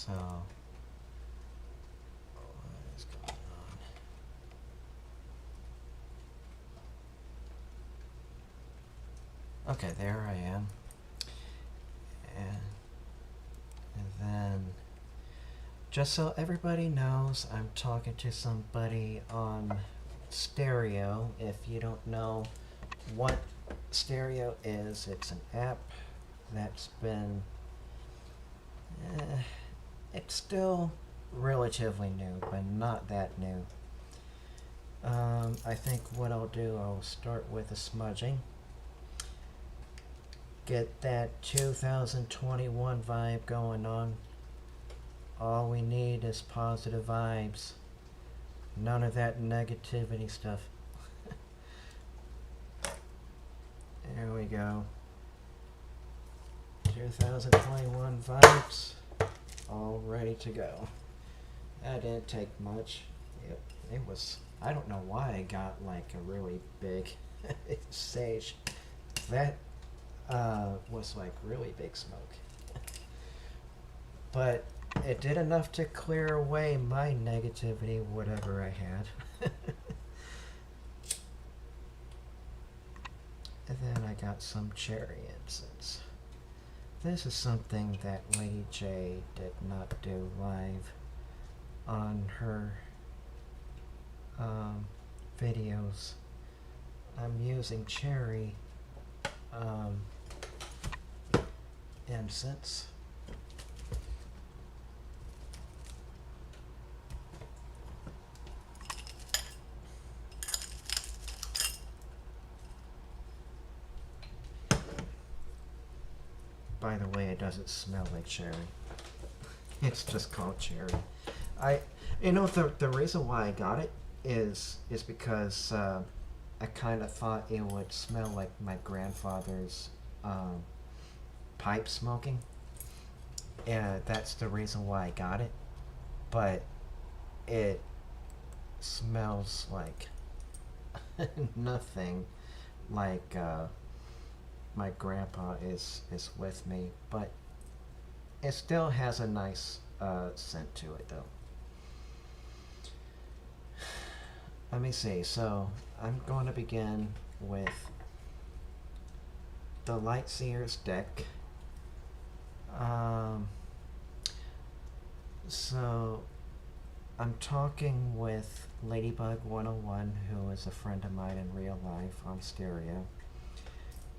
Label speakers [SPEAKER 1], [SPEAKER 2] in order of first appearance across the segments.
[SPEAKER 1] So, what is going on? Okay, there I am. And then, just so everybody knows, I'm talking to somebody on stereo. If you don't know what stereo is, it's an app that's been, it's still relatively new, but not that new. I think what I'll do, I'll start with a smudging. Get that 2021 vibe going on. All we need is positive vibes. None of that negativity stuff. There we go. 2021 vibes. All ready to go. That didn't take much. It was, I don't know why I got like a really big sage. That was like really big smoke. But it did enough to clear away my negativity, whatever I had. And then I got some cherry incense. This is something that Lady J did not do live on her videos. I'm using cherry incense. By the way, it doesn't smell like cherry. It's just called cherry. The reason why I got it is because I kind of thought it would smell like my grandfather's pipe smoking. And that's the reason why I got it. But it smells like nothing like my grandpa is with me, but it still has a nice scent to it though. Let me see, so I'm going to begin with the Lightseer's deck. So I'm talking with Ladybug 101, who is a friend of mine in real life on stereo.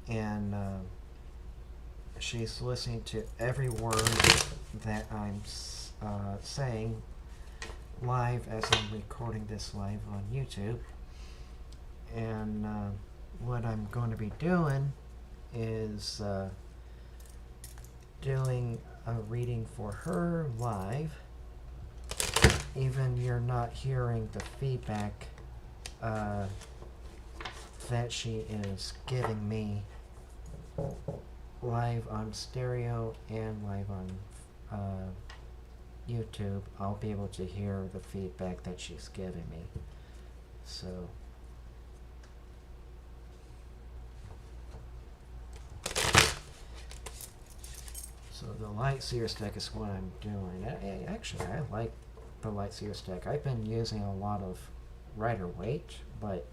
[SPEAKER 1] And she's listening to every word that I'm saying live as I'm recording this live on YouTube. And what I'm going to be doing is doing a reading for her live. Even you're not hearing the feedback that she is giving me live on stereo and live on YouTube, I'll be able to hear the feedback that she's giving me. So the Lightseer's deck is what I'm doing. Actually, I like the Lightseer's deck. I've been using a lot of Rider-Waite, but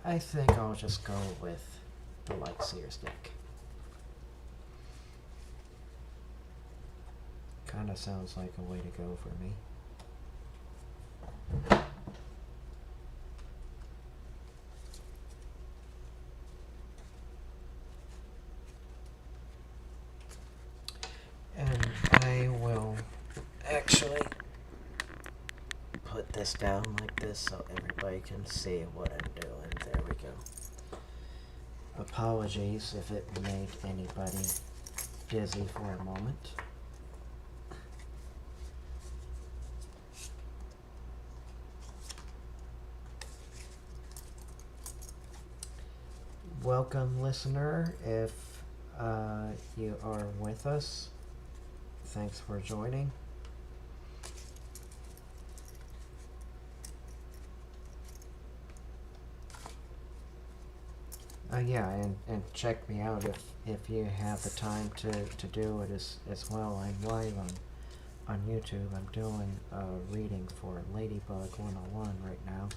[SPEAKER 1] I think I'll just go with the Lightseer's deck. Kinda sounds like a way to go for me. And I will actually put this down like this so everybody can see what I'm doing. There we go. Apologies if it made anybody dizzy for a moment. Welcome, listener, if you are with us. Thanks for joining. Yeah, and check me out if you have the time to do it as well. I'm live on YouTube. I'm doing a reading for Ladybug 101 right now.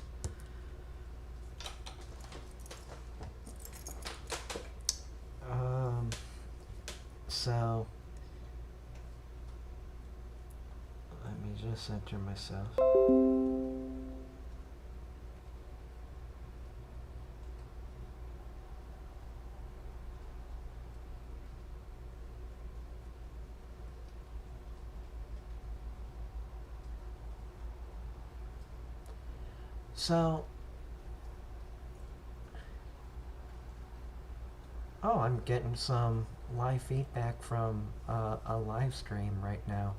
[SPEAKER 1] So let me just center myself. So, oh, I'm getting some live feedback from a live stream right now.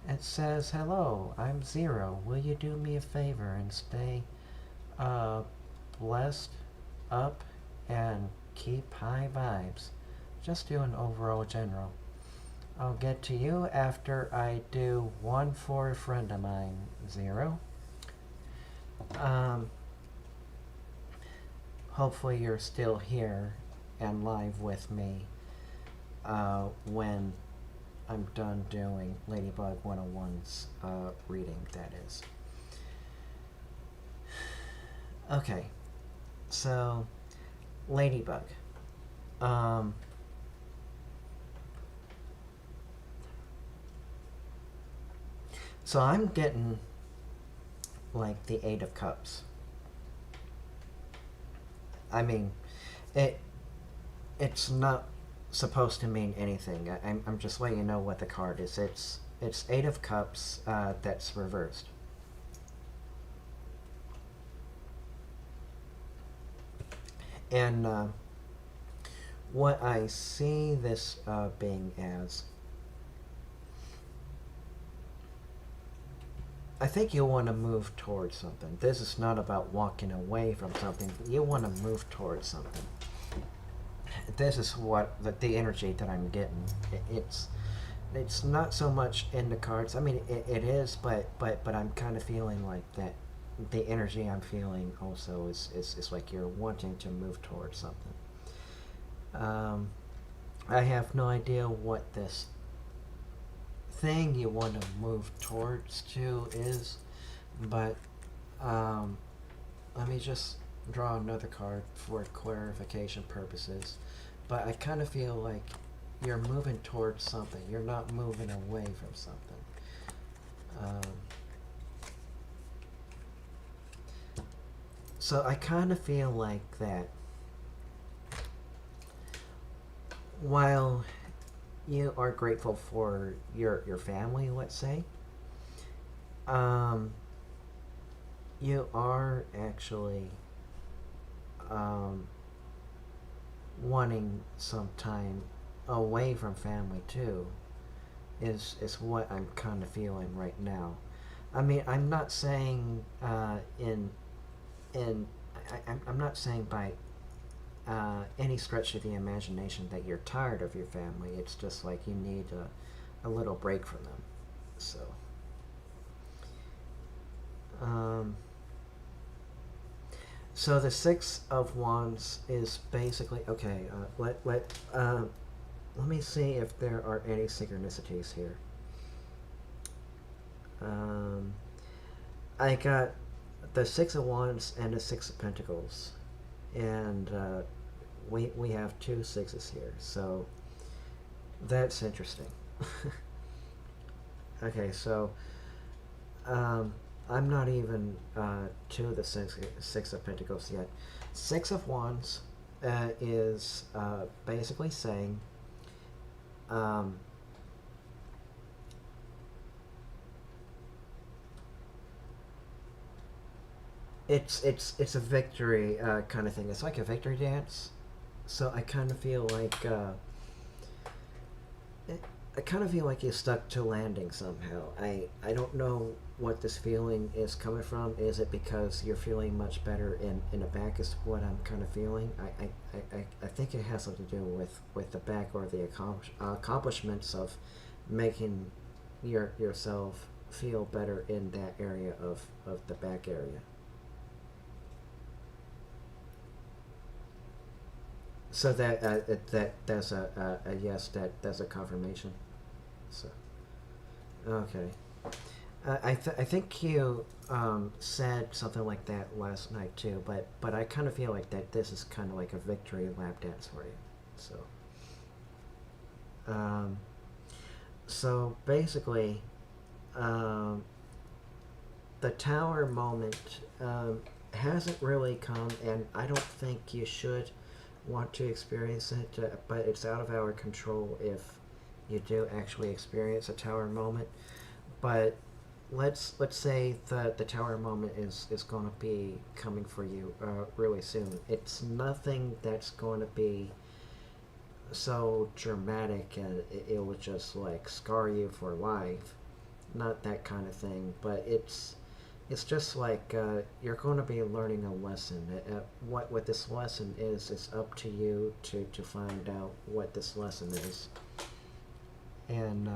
[SPEAKER 1] It says, "Hello, I'm Zero. Will you do me a favor and stay blessed, up, and keep high vibes?" Just do an overall general. I'll get to you after I do one for a friend of mine, Zero. Hopefully you're still here and live with me when I'm done doing Ladybug 101's reading, that is. Okay, so Ladybug. So I'm getting like the Eight of Cups. I mean, it's not supposed to mean anything. I'm just letting you know what the card is. It's Eight of Cups that's reversed. And what I see this being as, I think you want to move towards something. This is not about walking away from something. You want to move towards something. This is what the energy that I'm getting. It's not so much in the cards. I mean, it is, but I'm kind of feeling like that. The energy I'm feeling also is like you're wanting to move towards something. I have no idea what this thing you want to move towards to is, but let me just draw another card for clarification purposes. But I kind of feel like you're moving towards something. You're not moving away from something. So I kind of feel like that while you are grateful for your family, let's say, you are actually wanting some time away from family too, is what I'm kind of feeling right now. I mean, I'm not saying I'm not saying by any stretch of the imagination that you're tired of your family. It's just like you need a little break from them. So, so the Six of Wands is basically okay. Let me see if there are any synchronicities here. I got the Six of Wands and the Six of Pentacles, and we have two sixes here, so that's interesting. Okay, so I'm not even to the Six of Pentacles yet. Six of Wands is basically saying it's a victory kind of thing. It's like a victory dance. So I kind of feel like you stuck to landing somehow. I don't know what this feeling is coming from. Is it because you're feeling much better in the back is what I'm kind of feeling? I think it has something to do with the back or the accomplishments of making yourself feel better in that area of the back area. So that that's a yes. That's a confirmation. So okay. I think you said something like that last night too, but I kind of feel like that this is kind of like a victory lap dance for you. So um, so basically, um, the tower moment hasn't really come, and I don't think you should want to experience it, but it's out of our control if you do actually experience a tower moment. But let's say the tower moment is going to be coming for you really soon. It's nothing that's going to be so dramatic and it will just like scar you for life. Not that kind of thing, but it's just like you're going to be learning a lesson. What this lesson is up to you to find out what this lesson is. And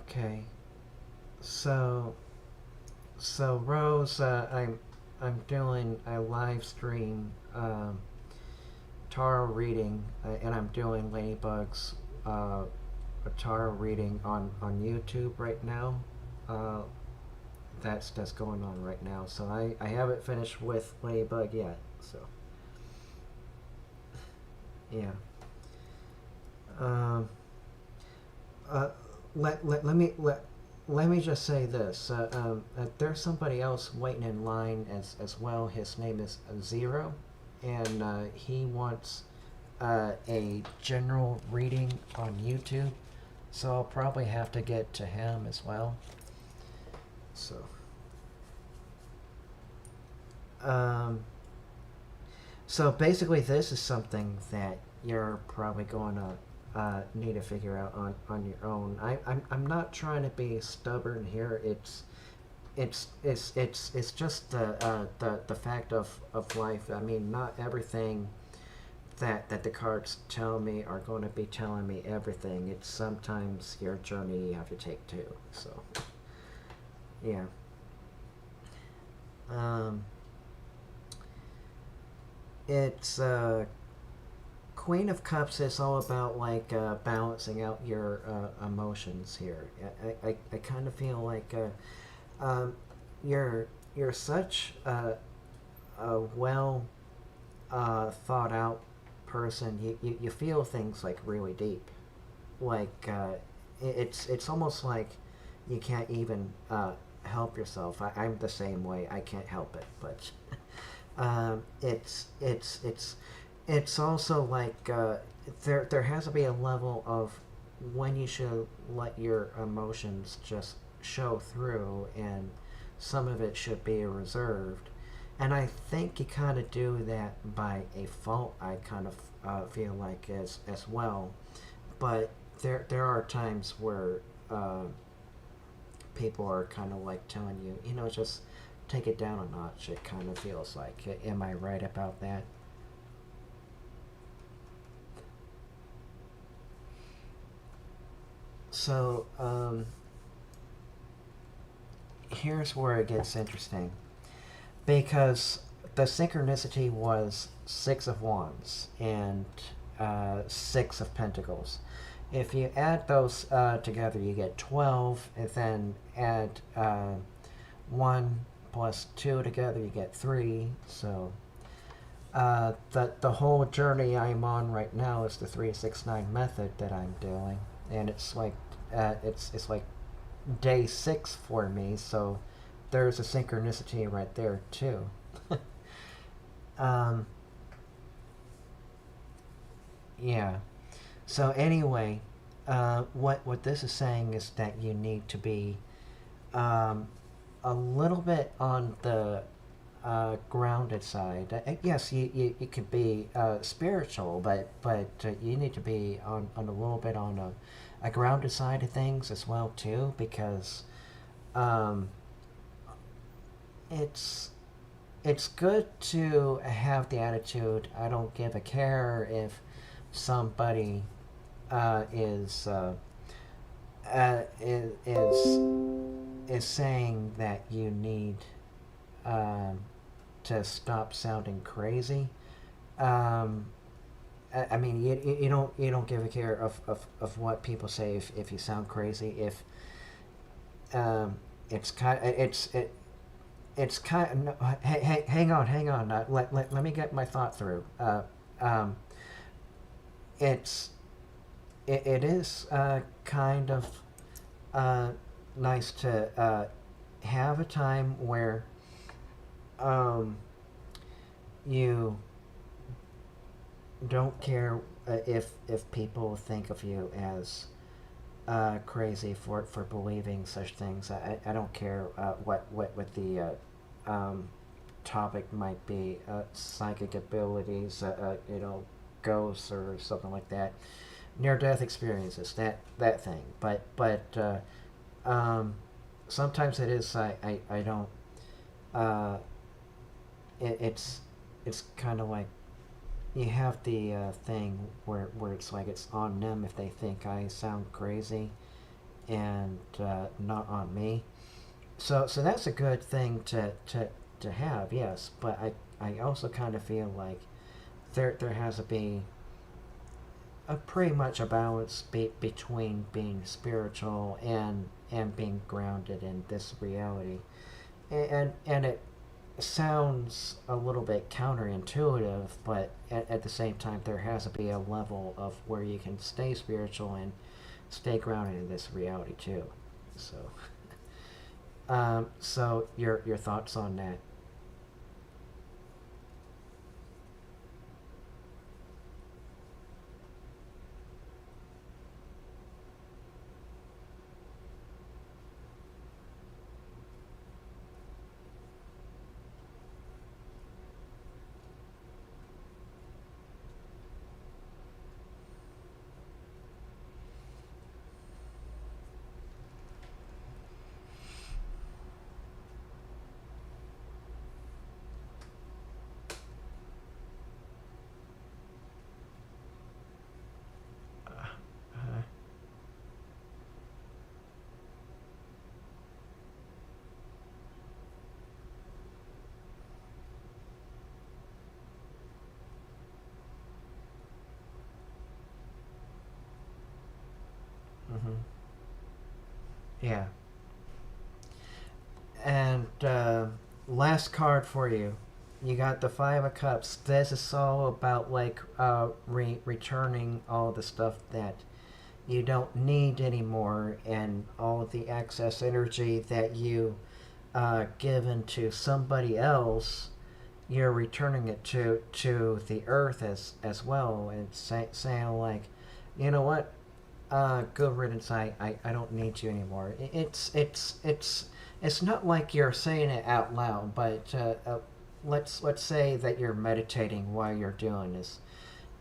[SPEAKER 1] okay, so Rose, I'm doing a live stream tarot reading, and I'm doing Ladybug's a tarot reading on YouTube right now. Uh, that's going on right now. So I haven't finished with Ladybug yet. So yeah. Um, uh, let me just say this. There's somebody else waiting in line as well. His name is Zero, and he wants a general reading on YouTube. So I'll probably have to get to him as well. So, um, so basically, this is something that you're probably going to need to figure out on your own. I'm not trying to be stubborn here. It's just the fact of life. I mean, not everything that the cards tell me are going to be telling me everything. It's sometimes your journey you have to take too. So yeah. Um, it's Queen of Cups is all about like balancing out your emotions here. I kind of feel like you're such a well thought out person. You feel things like really deep. Like it's almost like you can't even help yourself. I'm the same way. I can't help it, but it's also like there has to be a level of when you should let your emotions just show through, and some of it should be reserved. And I think you kind of do that by a fault. I kind of feel like as well, but there are times where people are kind of like telling you, just take it down a notch. It kind of feels like. Am I right about that? So here's where it gets interesting, because the synchronicity was Six of Wands and Six of Pentacles. If you add those together, you get 12, and then add 1 plus 2 together, you get 3. So the whole journey I'm on right now is the 369 method that I'm doing, and it's like it's like day 6 for me. So there's a synchronicity right there too. um, yeah. So anyway, what this is saying is that you need to be um, a little bit on the grounded side. Yes, you could be spiritual, but you need to be on a little bit on a grounded side of things as well too, because um, it's it's good to have the attitude I don't give a care if somebody is is saying that you need um, to stop sounding crazy. Um, I mean, you don't give a care of what people say if you sound crazy. If it's kind it's kind of, no, hang on, let me get my thought through. Um, it's it is kind of uh, nice to have a time where um, you don't care if people think of you as crazy for believing such things. I don't care what the topic might be, psychic abilities, ghosts or something like that, near death experiences, that thing. But sometimes it is I don't. Uh, it's kind of like you have the thing where it's like it's on them if they think I sound crazy, and not on me. So that's a good thing to have, yes. But I also kind of feel like there has to be a pretty much a balance between being spiritual and being grounded in this reality, and it sounds a little bit counterintuitive, but at the same time, there has to be a level of where you can stay spiritual and stay grounded in this reality too. So, so your thoughts on that? Uh, mm-hmm. Yeah. And last card for you. You got the Five of Cups. This is all about like returning all the stuff that you don't need anymore, and all of the excess energy that you given to somebody else. You're returning it to the earth as well, and saying like, you know what, good riddance. I don't need you anymore. It's not like you're saying it out loud, but let's say that you're meditating while you're doing this.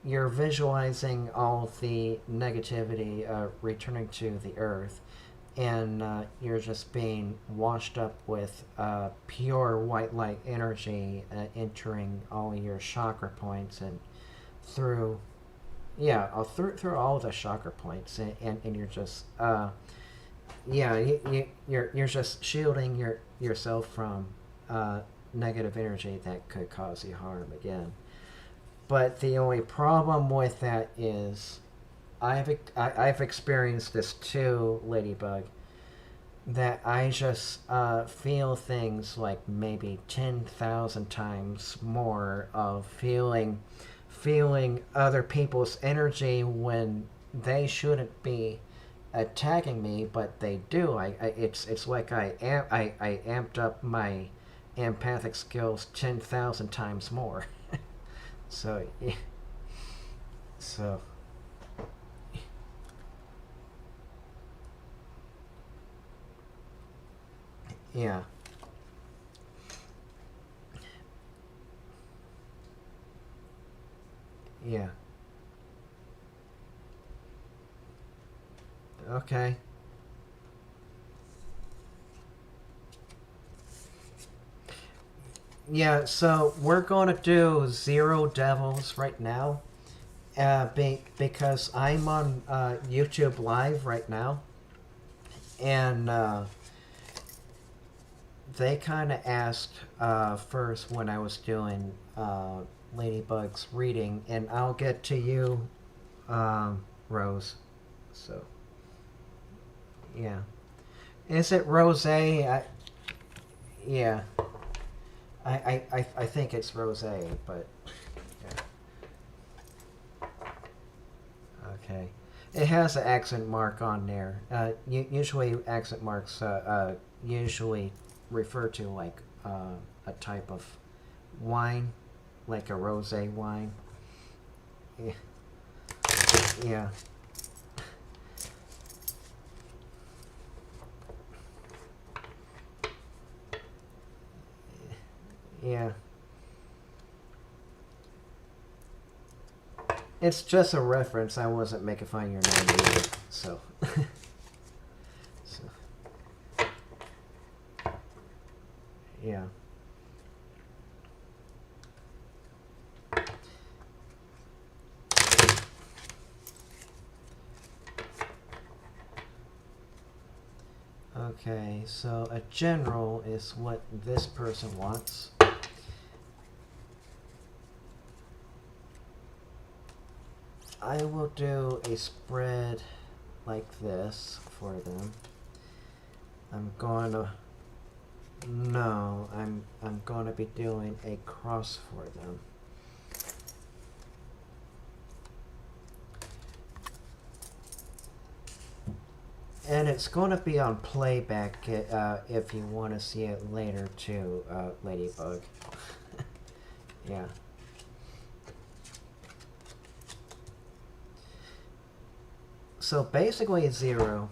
[SPEAKER 1] You're visualizing all the negativity returning to the earth, and you're just being washed up with pure white light energy entering all your chakra points and through, yeah, through all the chakra points, and you're just yeah, you're just shielding yourself from negative energy that could cause you harm again. But the only problem with that is I've experienced this too, Ladybug, that I just feel things like maybe 10,000 times more of feeling other people's energy when they shouldn't be attacking me, but they do. It's like I amped up my empathic skills 10,000 times more. So yeah, so yeah, yeah. Okay. Yeah, so we're going to do Zero Devils right now, because I'm on YouTube Live right now, And they kind of asked first when I was doing Ladybug's reading, and I'll get to you, Rose. So, yeah. Is it Rose? Yeah. I think it's Rose, but yeah. Okay. It has an accent mark on there. Usually accent marks usually refer to like a type of wine, like a rosé wine. Yeah. Yeah. Yeah. It's just a reference. I wasn't making fun of your name either. So. So. Yeah. Okay, so a general is what this person wants. I will do a spread like this for them. I'm going to... No, I'm going to be doing a cross for them. And it's going to be on playback if you want to see it later too, Ladybug. Yeah. So basically, Zero,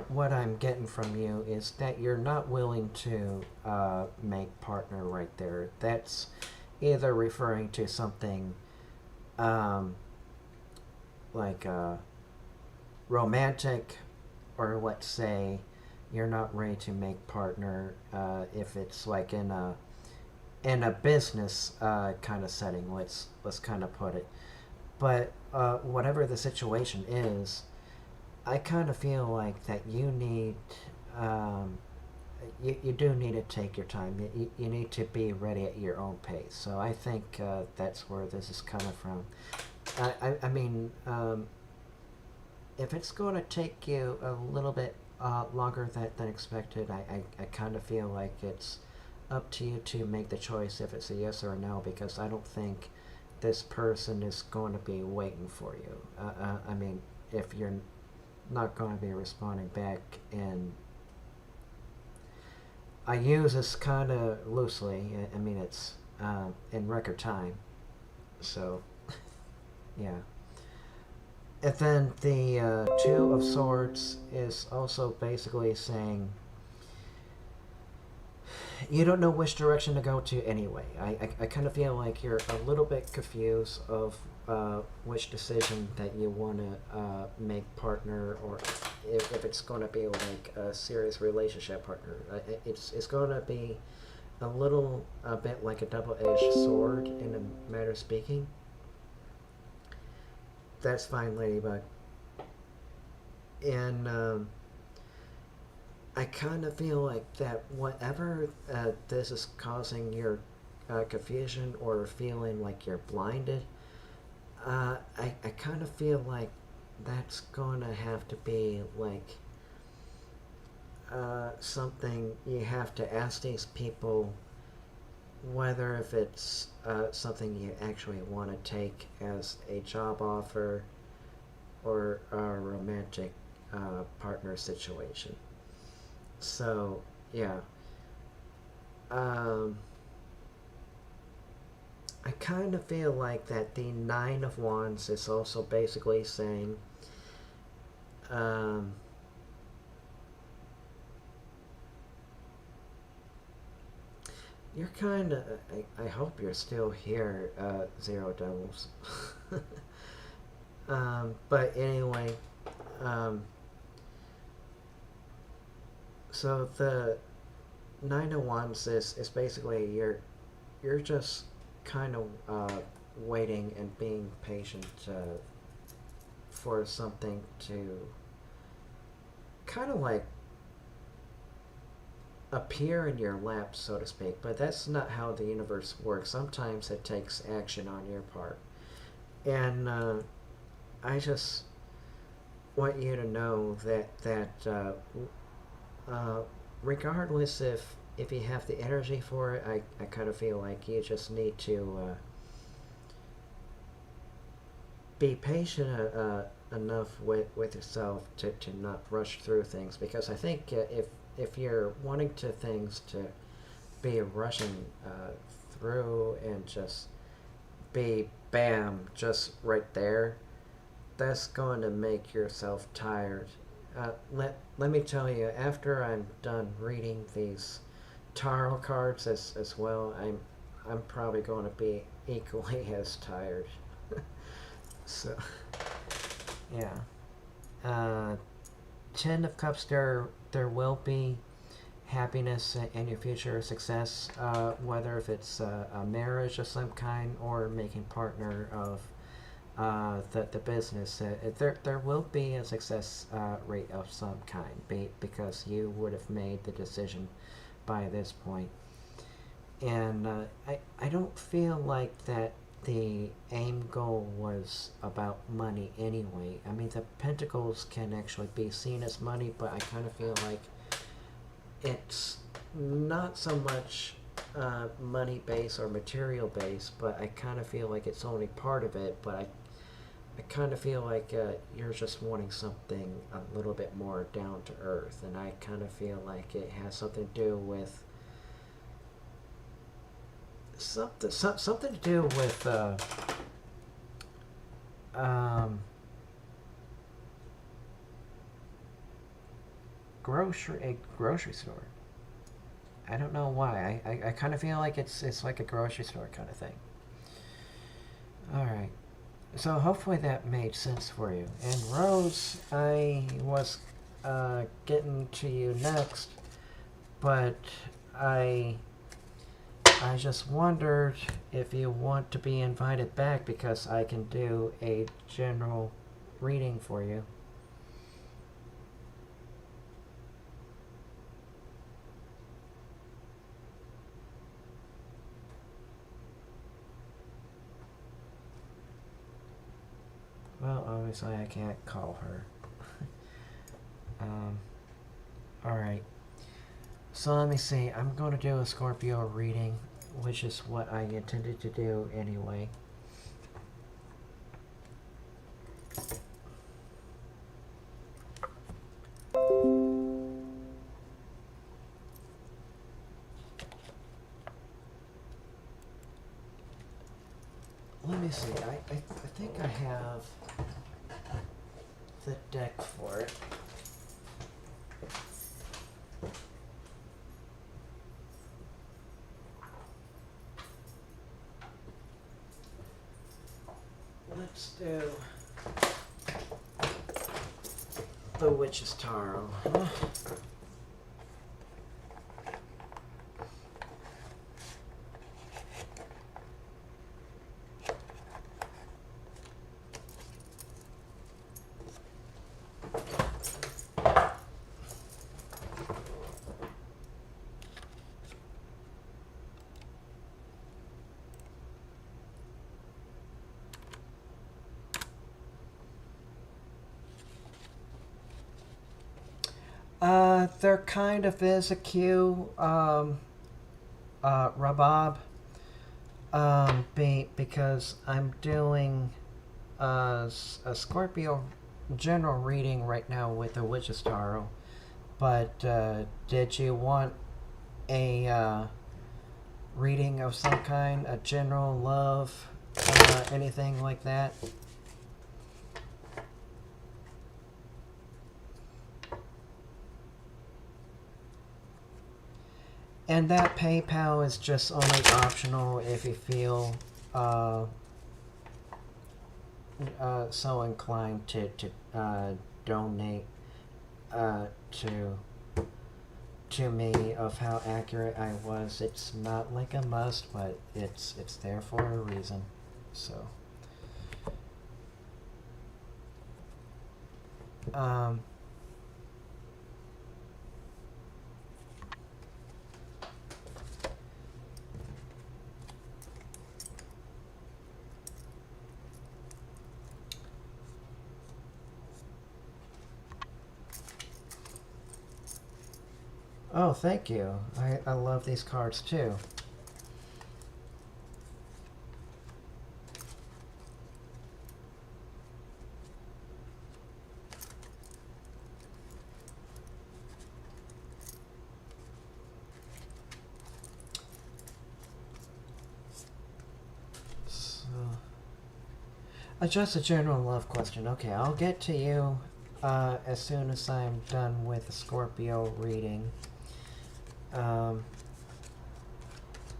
[SPEAKER 1] what I'm getting from you is that you're not willing to make partner right there. That's either referring to something like romantic, or let's say you're not ready to make partner if it's like in a business kind of setting. Let's kind of put it. But whatever the situation is, I kind of feel like that you need, you do need to take your time. You need to be ready at your own pace. So I think that's where this is coming from. I mean, if it's going to take you a little bit longer than expected, I kind of feel like it's up to you to make the choice if it's a yes or a no, because I don't think this person is going to be waiting for you. I mean, if you're not going to be responding back, and I use this kind of loosely. I mean, it's in record time, so yeah. And then the Two of Swords is also basically saying you don't know which direction to go to anyway. I kind of feel like you're a little bit confused of which decision that you want to make partner, or if it's going to be like a serious relationship partner. It's going to be a bit like a double-edged sword in a matter of speaking. That's fine, Ladybug. And I kind of feel like that whatever this is causing your confusion or feeling like you're blinded, I kind of feel like that's going to have to be like something you have to ask these people whether if it's something you actually want to take as a job offer or a romantic partner situation. So, yeah. I kind of feel like that the Nine of Wands is also basically saying, you're kind of. I hope you're still here, Zero Devils. But anyway, so the Nine of Wands is basically you're just kind of waiting and being patient for something to kind of like appear in your lap, so to speak, but that's not how the universe works. Sometimes it takes action on your part. And I just want you to know that regardless if you have the energy for it, I kind of feel like you just need to be patient enough with yourself to not rush through things, because I think if you're wanting to things to be rushing through and just be bam just right there, that's going to make yourself tired. Let me tell you, after I'm done reading these tarot cards as well, I'm probably going to be equally as tired. So yeah, uh, Ten of Cups. There will be happiness in your future, success, whether if it's a marriage of some kind or making partner of the business. There will be a success rate of some kind, because you would have made the decision by this point. And I don't feel like that the aim goal was about money anyway. I mean, the pentacles can actually be seen as money, but I kind of feel like it's not so much money based or material based, but I kind of feel like it's only part of it. But I kind of feel like you're just wanting something a little bit more down to earth, and I kind of feel like it has something to do with something to do with a grocery store. I don't know why. I kind of feel like it's like a grocery store kind of thing. All right. So hopefully that made sense for you. And Rose, I was getting to you next, but I just wondered if you want to be invited back, because I can do a general reading for you. Well, obviously I can't call her. Alright. So let me see. I'm going to do a Scorpio reading, which is what I intended to do anyway. Let me see. I think I have the deck for it. Let's do the Witch's Tarot. There kind of is a cue, Rabab, because I'm doing a Scorpio general reading right now with the Witch's Tarot. But did you want a reading of some kind, a general love, anything like that? And that PayPal is just only optional if you feel so inclined to donate to me of how accurate I was. It's not like a must, but it's there for a reason. So Oh, thank you. I love these cards too. So, just a general love question. Okay, I'll get to you as soon as I'm done with the Scorpio reading.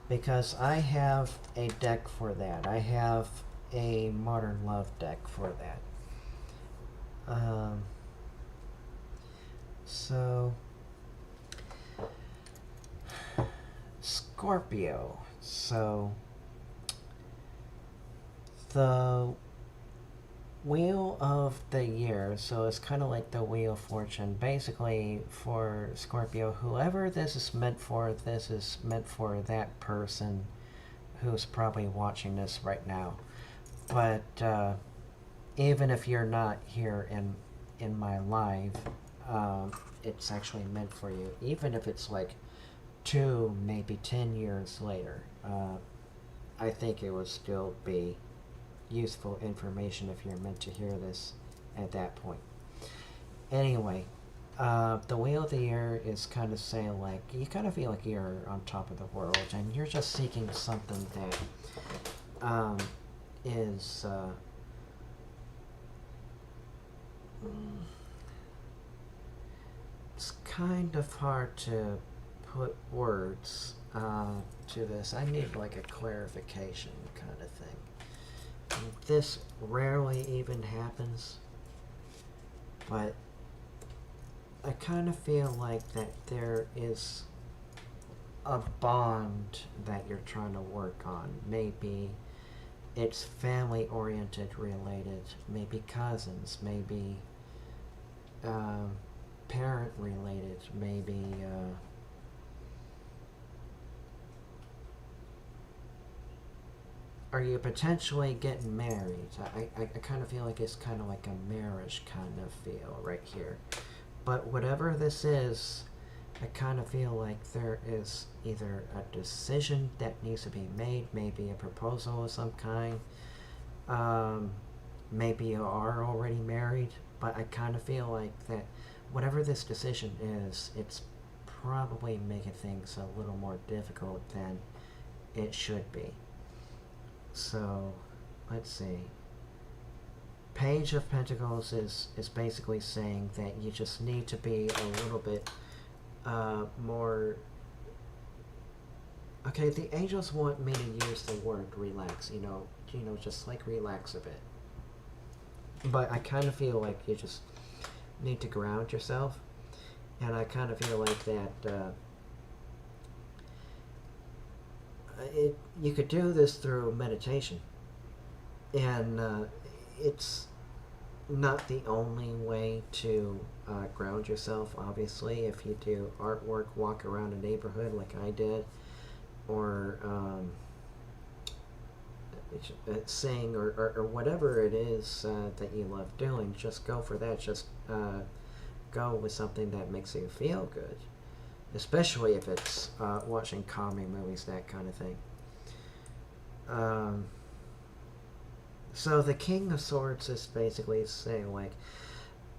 [SPEAKER 1] Because I have a deck for that. I have a Modern Love deck for that. So, Scorpio. So, the Wheel of the Year, so it's kind of like the Wheel of Fortune. Basically, for Scorpio, whoever this is meant for that person who's probably watching this right now. But even if you're not here in my live, it's actually meant for you. Even if it's like 2, maybe 10 years later, I think it would still be useful information if you're meant to hear this at that point. Anyway, the Wheel of the Year is kind of saying like you kind of feel like you're on top of the world and you're just seeking something that is it's kind of hard to put words to this. I need like a clarification kind of thing. This rarely even happens, but I kind of feel like that there is a bond that you're trying to work on. Maybe it's family oriented related, maybe cousins, maybe parent related, maybe are you potentially getting married? I kind of feel like it's kind of like a marriage kind of feel right here. But whatever this is, I kind of feel like there is either a decision that needs to be made, maybe a proposal of some kind. Maybe you are already married, but I kind of feel like that whatever this decision is, it's probably making things a little more difficult than it should be. So, let's see. Page of Pentacles is basically saying that you just need to be a little bit more... Okay, the angels want me to use the word relax, just like relax a bit. But I kind of feel like you just need to ground yourself. And I kind of feel like that you could do this through meditation. And it's not the only way to ground yourself, obviously. If you do artwork, walk around a neighborhood like I did, or sing, or whatever it is that you love doing, just go for that. Just go with something that makes you feel good, especially if it's watching calming movies, that kind of thing. So the King of Swords is basically saying like,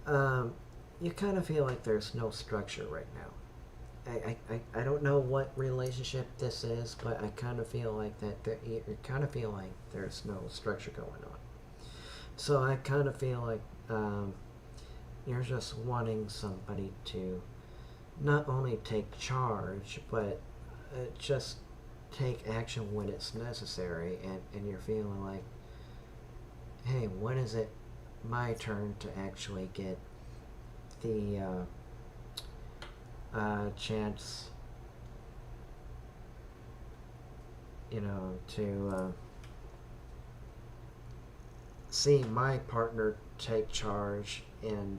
[SPEAKER 1] you kind of feel like there's no structure right now. I don't know what relationship this is, but I kind of feel like that you kind of feel like there's no structure going on. So I kind of feel like you're just wanting somebody to not only take charge, but just take action when it's necessary, and you're feeling like, hey, when is it my turn to actually get the chance, to see my partner take charge and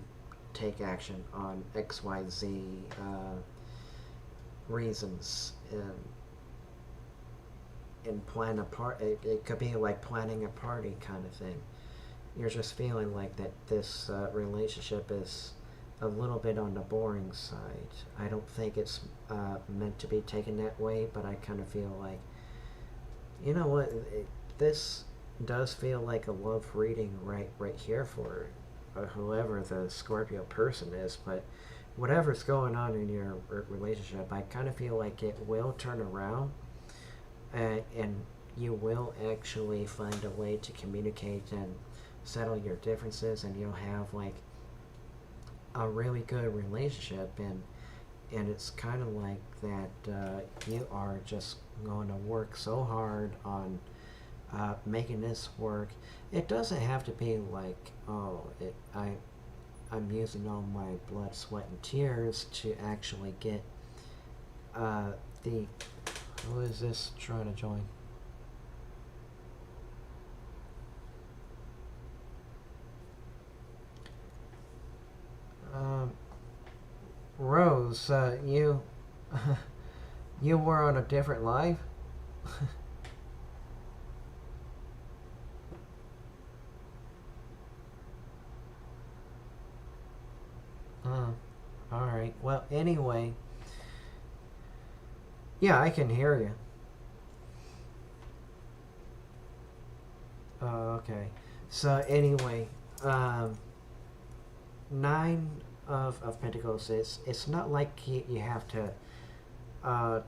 [SPEAKER 1] take action on XYZ reasons, and plan a part. It could be like planning a party kind of thing. You're just feeling like that this relationship is a little bit on the boring side. I don't think it's meant to be taken that way, but I kind of feel like, you know what, this does feel like a love reading right here for whoever the Scorpio person is, but whatever's going on in your relationship, I kind of feel like it will turn around, and you will actually find a way to communicate and settle your differences, and you'll have like a really good relationship, and it's kind of like that you are just going to work so hard on making this work. It doesn't have to be like, oh, I'm using all my blood, sweat, and tears to actually get the. Who is this trying to join? Rose, you you were on a different live. All right. Well, anyway, yeah, I can hear you. Okay. So anyway, nine of Pentacles. It's not like you have to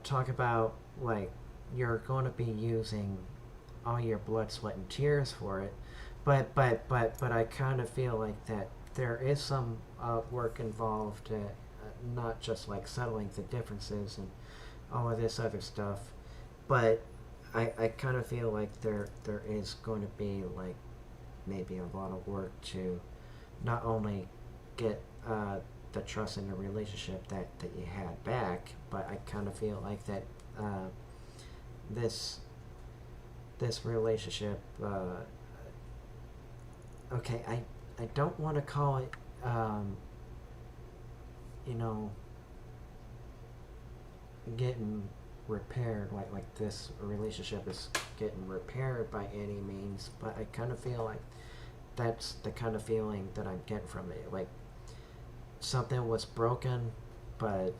[SPEAKER 1] talk about like you're going to be using all your blood, sweat, and tears for it, but I kind of feel like that there is some work involved, not just like settling the differences and all of this other stuff, but I kind of feel like there is going to be like maybe a lot of work to not only get the trust in the relationship that you had back, but I kind of feel like that this relationship, okay, I don't want to call it, you know, getting repaired, like this relationship is getting repaired by any means, but I kind of feel like that's the kind of feeling that I'm getting from it. Like something was broken, but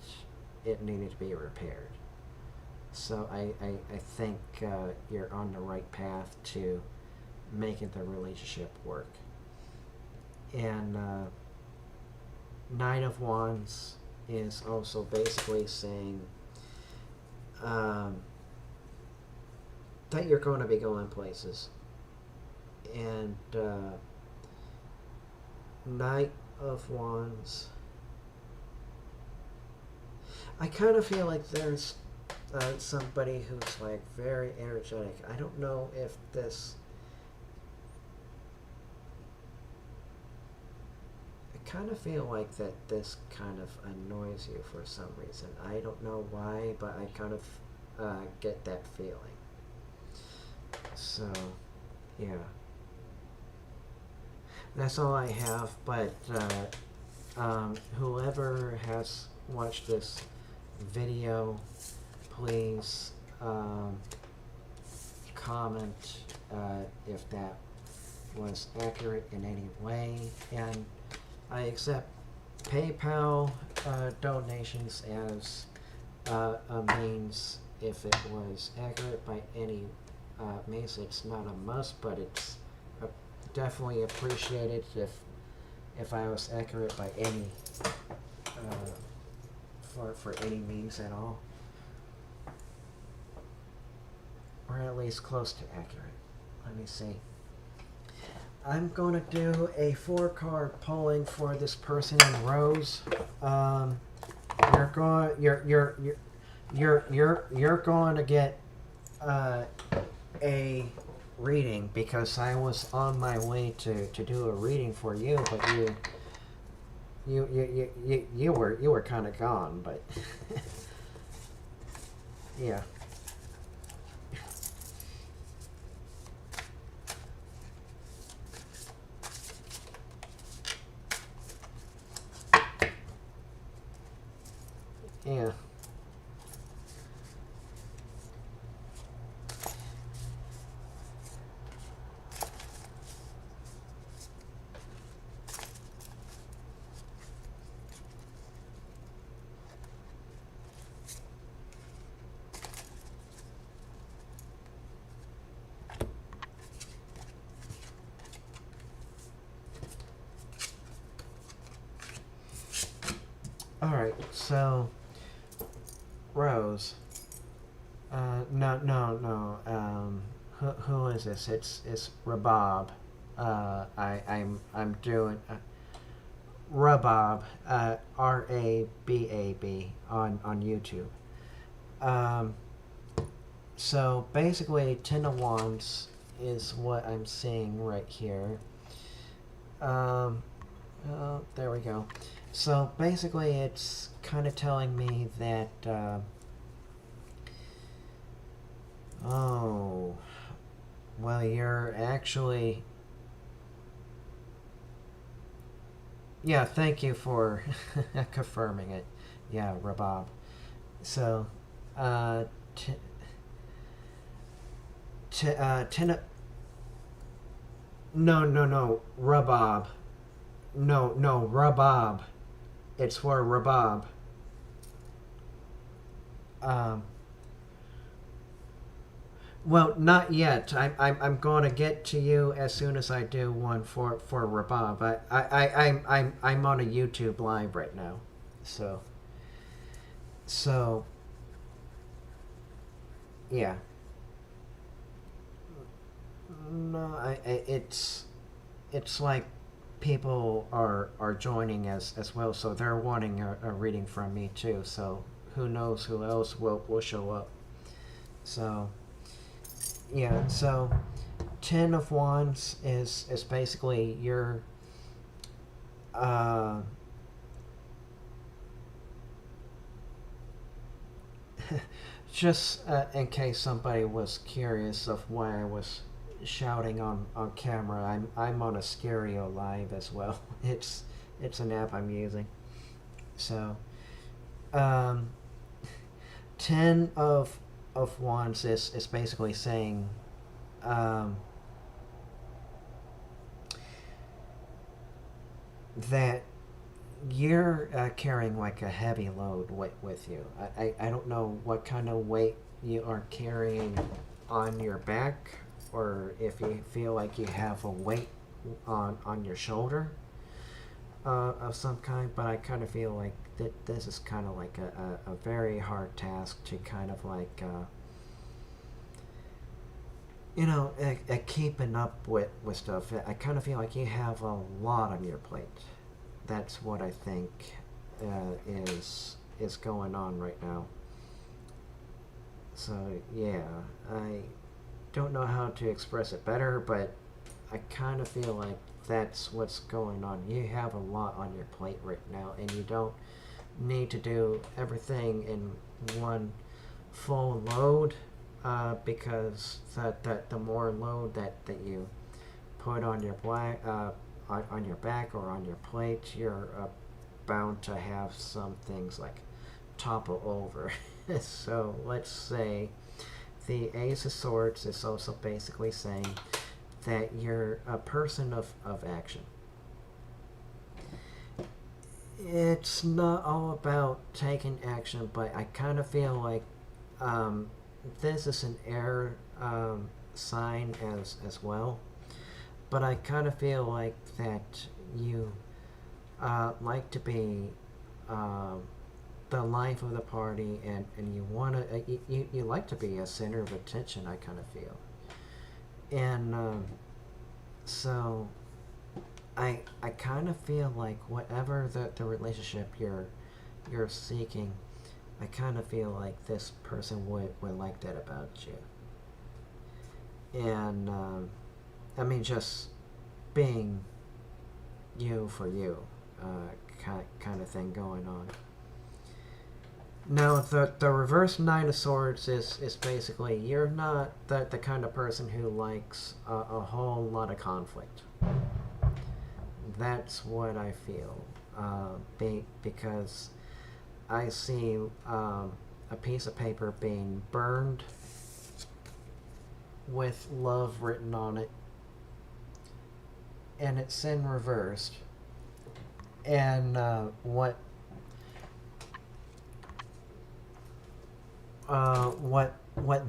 [SPEAKER 1] it needed to be repaired. So I think you're on the right path to making the relationship work. And Nine of Wands is also basically saying that you're going to be going places. And Knight of Wands, I kind of feel like there's somebody who's like very energetic. I don't know if this, I kind of feel like that this kind of annoys you for some reason. I don't know why, but I kind of get that feeling. So, yeah. That's all I have, but whoever has watched this video, please comment if that was accurate in any way, and I accept PayPal donations as a means if it was accurate by any means. It's not a must, but it's definitely appreciated if I was accurate by any for any means at all, or at least close to accurate. Let me see. I'm going to do a 4-card pulling for this person in Rose. You're going to get a reading because I was on my way to do a reading for you, but you were kind of gone, but yeah. Yeah. So, Rose. No. Who is this? It's Rabob. I'm doing Rabob. Rabab on YouTube. Um, so basically, Ten of Wands is what I'm seeing right here. There we go. So basically, it's kind of telling me that. Oh, well, you're actually. Yeah, thank you for confirming it. Yeah, Rabob. So, uh, t- ten. No, Rabob. No, Rabob. It's for Rabob. Um, well, not yet. I'm going to get to you as soon as I do one for Rabob. I'm on a YouTube live right now, so so yeah. No, it's like people are joining as well, so they're wanting a reading from me too. So who knows who else will show up? So yeah, so Ten of Wands is basically your uh, just in case somebody was curious of why I was shouting on camera. I'm on a Stereo Live as well. It's an app I'm using. So um, Ten of Wands is basically saying um, that you're carrying like a heavy load with you. I don't know what kind of weight you are carrying on your back, or if you feel like you have a weight on your shoulder of some kind, but I kind of feel like this is kind of like a very hard task to kind of like keeping up with stuff. I kind of feel like you have a lot on your plate. That's what I think is going on right now. So yeah, I don't know how to express it better, but I kind of feel like that's what's going on. You have a lot on your plate right now, and you don't need to do everything in one full load, because the more load that you put on your on your back or on your plate, you're bound to have some things like topple over. So let's say the Ace of Swords is also basically saying that you're a person of action. It's not all about taking action, but I kind of feel like this is an air sign as well. But I kind of feel like that you like to be the life of the party, and you want to you like to be a center of attention. I kind of feel, and so I kind of feel like whatever the relationship you're seeking, I kind of feel like this person would like that about you. And I mean, just being you for you, kind of thing going on. Now, the reverse Nine of Swords is basically you're not the kind of person who likes a whole lot of conflict. That's what I feel, because I see a piece of paper being burned with love written on it, and it's in reversed. And what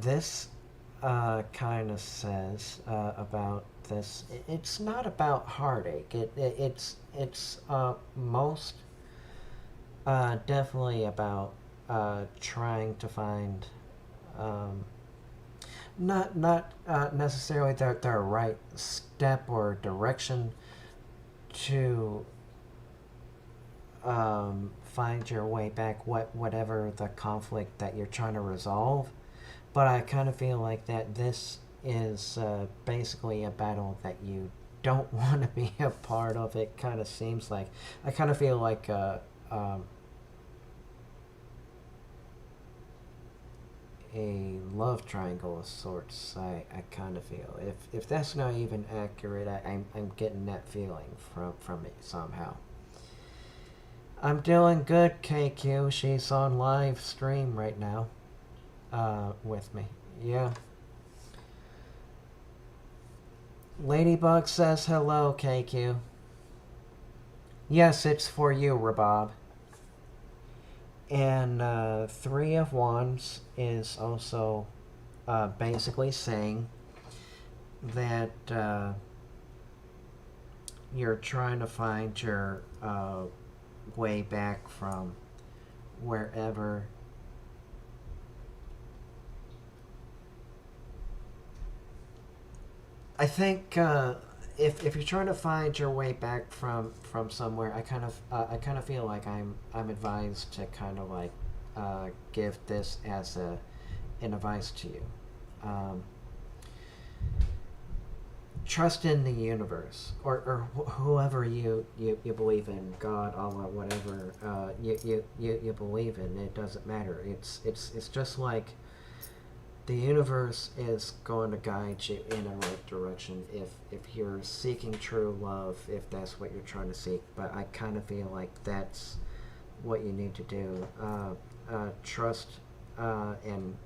[SPEAKER 1] this kind of says about this, it's not about heartache. It's most Definitely about trying to find um, not necessarily the right step or direction to find your way back, whatever the conflict that you're trying to resolve. But I kind of feel like that this is basically a battle that you don't want to be a part of. It kind of seems like I kind of feel like a love triangle of sorts. I kind of feel if that's not even accurate, I'm getting that feeling from it somehow. I'm doing good, KQ. She's on live stream right now with me. Yeah. Ladybug says hello, KQ. Yes, it's for you, Rabob. And Three of Wands is also basically saying that you're trying to find your way back from wherever I think if you're trying to find your way back from somewhere, I kind of feel like I'm advised to kind of like give this as an advice to you. Um, Trust in the universe, or whoever you believe in, God, Allah, whatever you believe in. It doesn't matter. It's just like the universe is going to guide you in a right direction if you're seeking true love, if that's what you're trying to seek. But I kind of feel like that's what you need to do. Trust and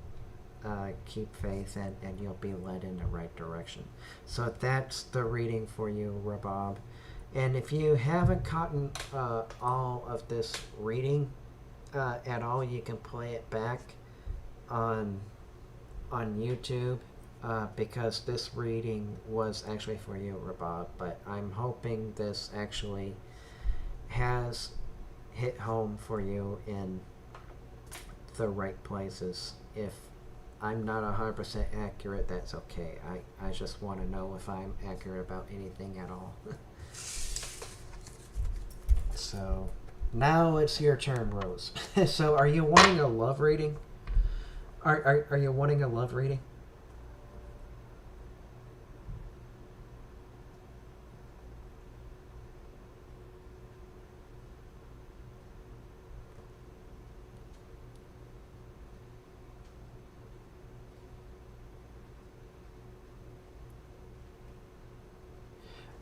[SPEAKER 1] keep faith, and you'll be led in the right direction. So that's the reading for you, Rabob. And if you haven't gotten all of this reading at all, you can play it back on YouTube because this reading was actually for you, Rabob. But I'm hoping this actually has hit home for you in the right places. If I'm not 100% accurate, that's okay. I just want to know if I'm accurate about anything at all. So, now it's your turn, Rose. So, are you wanting a love reading? Are you wanting a love reading?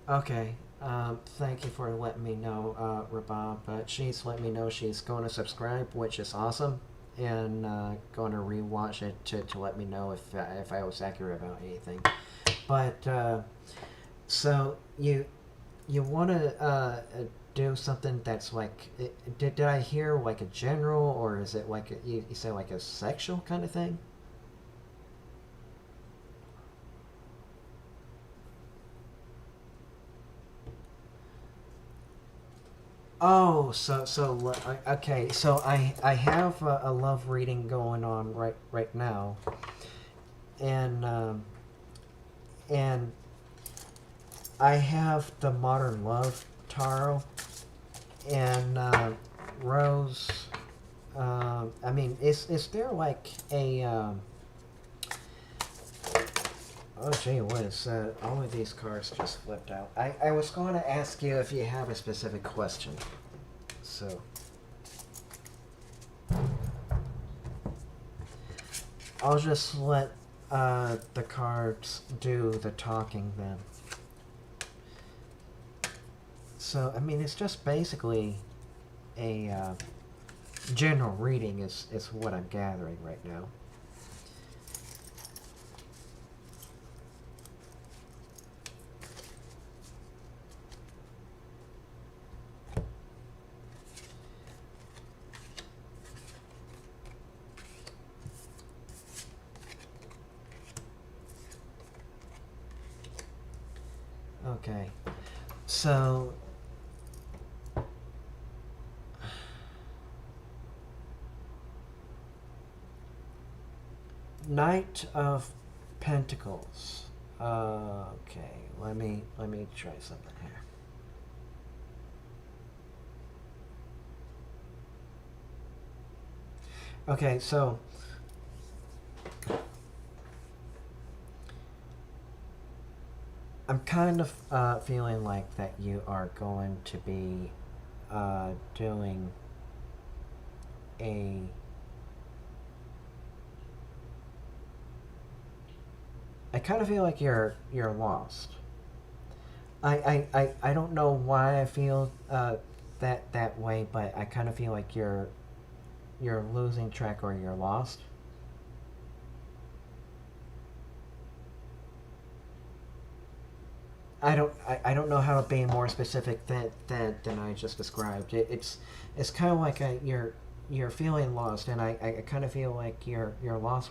[SPEAKER 1] Okay. Thank you for letting me know, Rabab. But she's let me know she's going to subscribe, which is awesome, and going to rewatch it to let me know if I was accurate about anything. But so you want to do something that's like did I hear like a general, or is it like you say like a sexual kind of thing? Oh, okay. So I have a love reading going on right now, and and I have the Modern Love Tarot, and Rose. I mean, is there like a oh gee whiz, all of these cards just flipped out. I was going to ask you if you have a specific question. So I'll just let the cards do the talking then. So, I mean, it's just basically a general reading is what I'm gathering right now. Okay, so Knight of Pentacles. Okay, let me try something here. Okay, so I'm kind of feeling like that you are going to be doing a I kind of feel like you're lost. I don't know why I feel that way, but I kind of feel like you're losing track or you're lost. I don't know how to be more specific than I just described. It's kind of like you're feeling lost, and I kind of feel like you're lost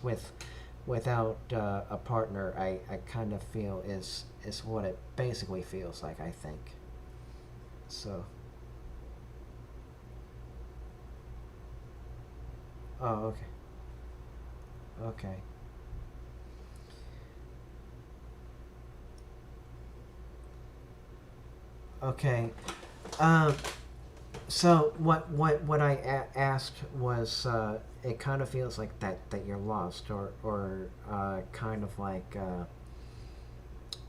[SPEAKER 1] without a partner. I kind of feel is what it basically feels like, I think. So, oh, okay, okay, okay. Um, So what I asked was it kind of feels like that you're lost or kind of like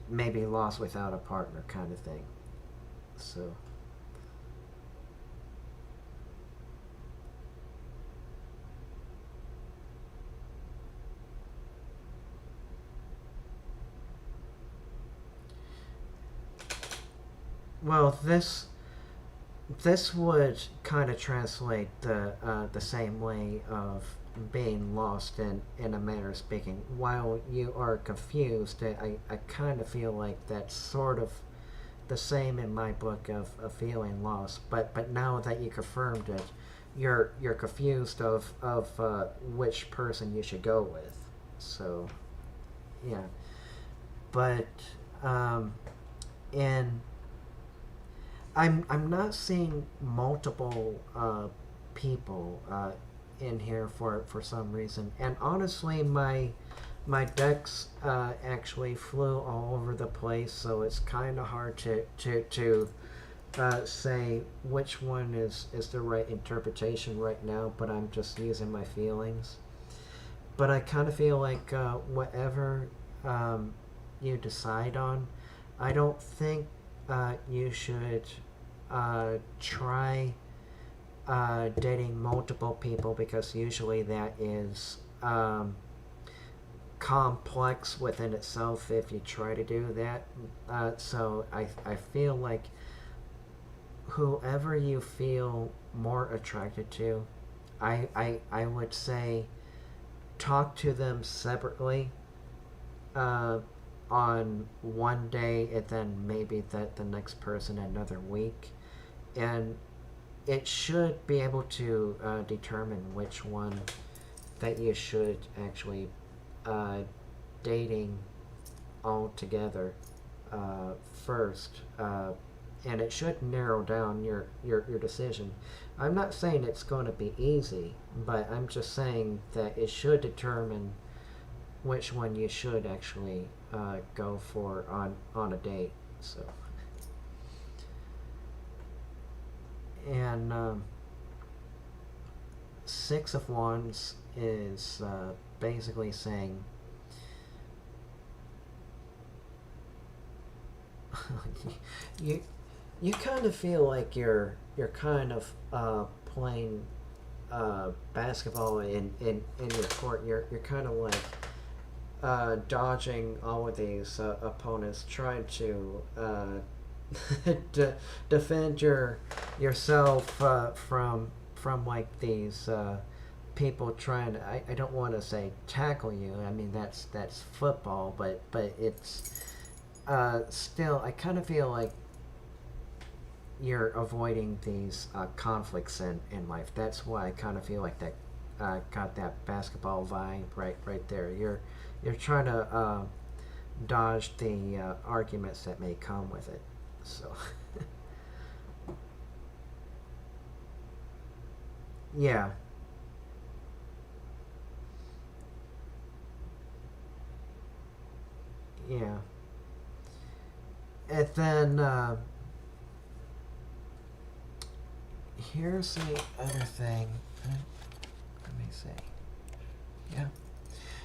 [SPEAKER 1] maybe lost without a partner kind of thing. So well this would kind of translate the same way of being lost in a manner of speaking. While you are confused, I kind of feel like that's sort of the same in my book of feeling lost. But now that you confirmed it, you're confused of which person you should go with. So yeah, but um, and I'm not seeing multiple people in here for some reason, and honestly, my decks actually flew all over the place, so it's kind of hard to say which one is the right interpretation right now. But I'm just using my feelings. But I kind of feel like whatever you decide on, I don't think you should try dating multiple people because usually that is complex within itself if you try to do that. So I feel like whoever you feel more attracted to, I would say talk to them separately uh, on one day and then maybe the next person another week. And it should be able to determine which one that you should actually uh, dating all together first. And it should narrow down your decision. I'm not saying it's going to be easy, but I'm just saying that it should determine which one you should actually go for on a date. So, and Six of Wands is basically saying you you kind of feel like you're kind of playing basketball in your court. You're kind of like dodging all of these opponents, trying to defend yourself from like these people trying to. I don't want to say tackle you. I mean that's football, but it's still. I kind of feel like you're avoiding these conflicts in life. That's why I kind of feel like that got that basketball vibe right there. You're trying to dodge the arguments that may come with it. So yeah, Yeah. And then here's the other thing. Let me see. Yeah.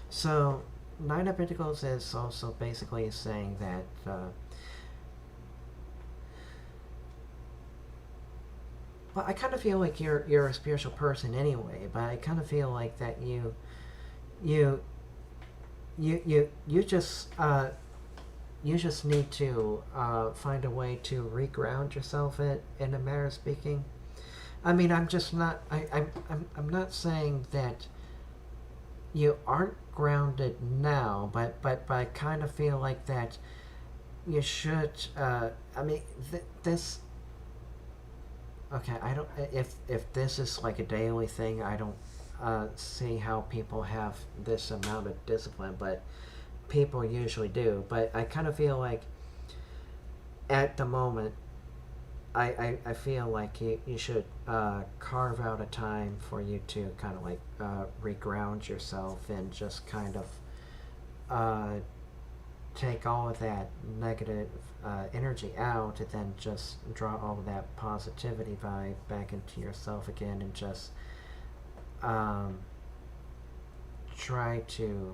[SPEAKER 1] So Nine of Pentacles is also basically saying that well, I kind of feel like you're a spiritual person anyway, but I kind of feel like that you you just need to find a way to reground yourself in a manner of speaking. I mean, I'm just not. I'm not saying that you aren't grounded now, but I kind of feel like that you should. I mean, this. Okay, I don't. If this is like a daily thing, I don't see how people have this amount of discipline, but people usually do. But I kind of feel like at the moment, I feel like you should carve out a time for you to kind of like reground yourself and just kind of take all of that negative energy out and then just draw all of that positivity vibe back into yourself again and just try to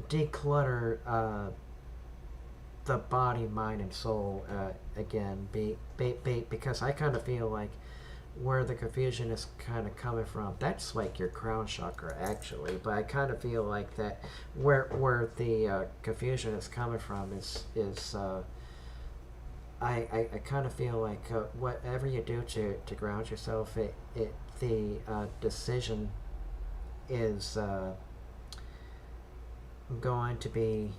[SPEAKER 1] declutter the body, mind, and soul again. Because I kind of feel like where the confusion is kind of coming from, that's like your crown chakra actually. But I kind of feel like that where the confusion is coming from is I kind of feel like whatever you do to ground yourself, the decision is going to be,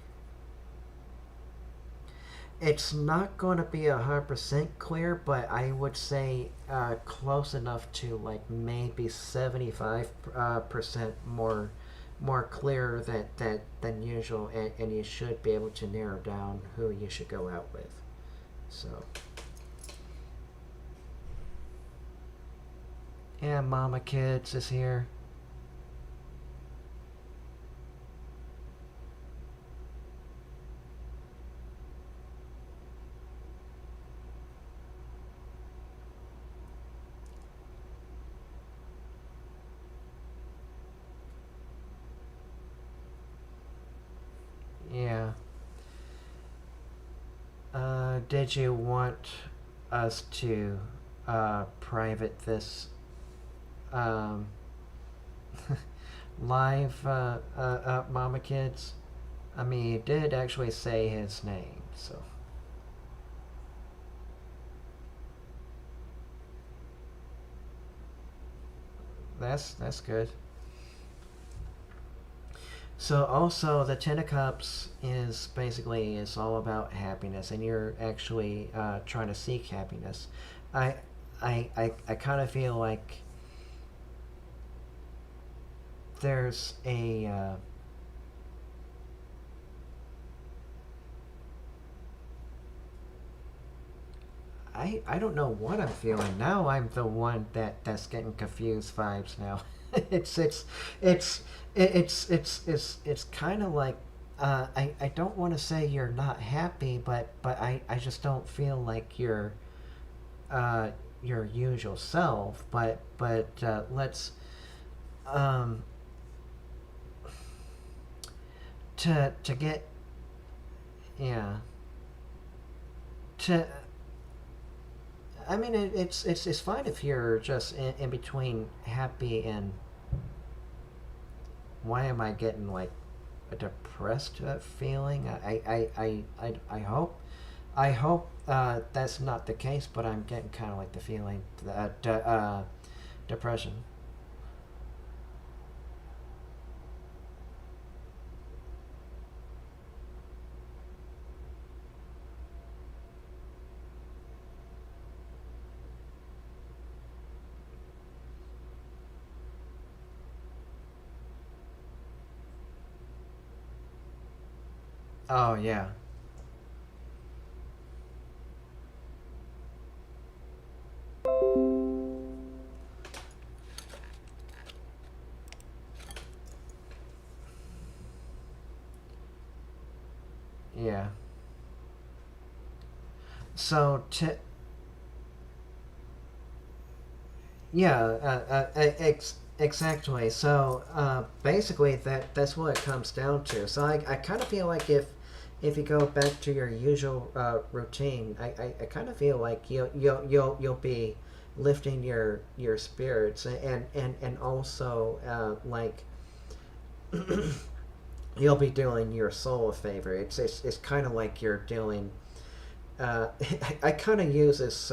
[SPEAKER 1] it's not going to be 100% clear, but I would say close enough to like maybe 75% more clear than usual, and you should be able to narrow down who you should go out with. So, and Mama Kids is here. Yeah. Did you want us to private this um, live Mama Kids? I mean, he did actually say his name, so. That's good. So also the Ten of Cups is all about happiness, and you're actually trying to seek happiness. I I kind of feel like there's a I don't know what I'm feeling now. I'm the one that's getting confused vibes now. it's it's it's it's kind of like I don't want to say you're not happy, but I just don't feel like you're uh, your usual self. But let's um, to get, yeah, to I mean, it's fine if you're just in between happy and, why am I getting like a depressed feeling? I hope that's not the case, but I'm getting kind of like the feeling that depression. Oh yeah. Yeah. So, yeah, exactly. So, basically, that's what it comes down to. So, I kind of feel like if you go back to your usual routine, I kind of feel like you'll be lifting your spirits and also like you'll be doing your soul a favor. It's kind of like you're doing. I kind of use this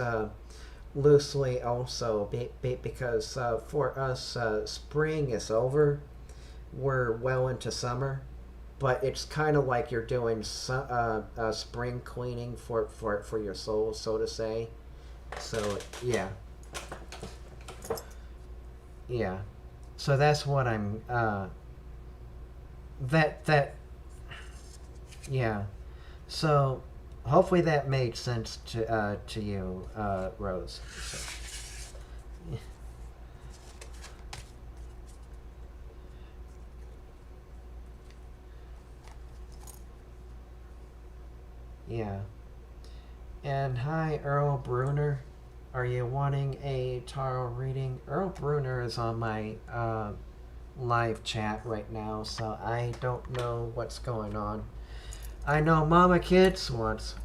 [SPEAKER 1] loosely also because for us spring is over. We're well into summer, but it's kind of like you're doing spring cleaning for your soul, so to say. So yeah, yeah. So that's what I'm. That yeah. So hopefully that made sense to you, Rose. So, yeah. And hi, Earl Bruner. Are you wanting a tarot reading? Earl Bruner is on my live chat right now, so I don't know what's going on. I know Mama Kids wants.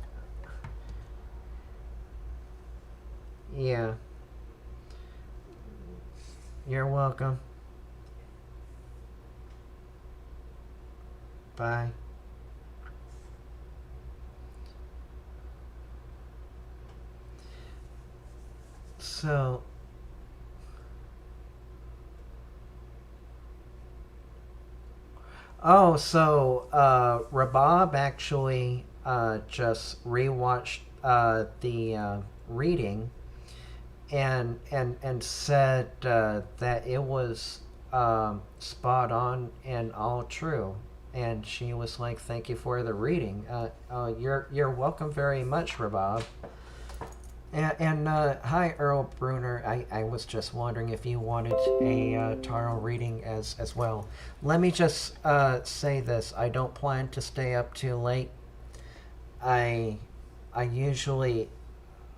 [SPEAKER 1] Yeah, you're welcome. Bye. So, Rabab actually just rewatched the reading and said that it was spot on and all true. And she was like, "Thank you for the reading. You're welcome very much, Rabab." And hi, Earl Bruner. I was just wondering if you wanted a tarot reading as well. Let me just say this: I don't plan to stay up too late. I I usually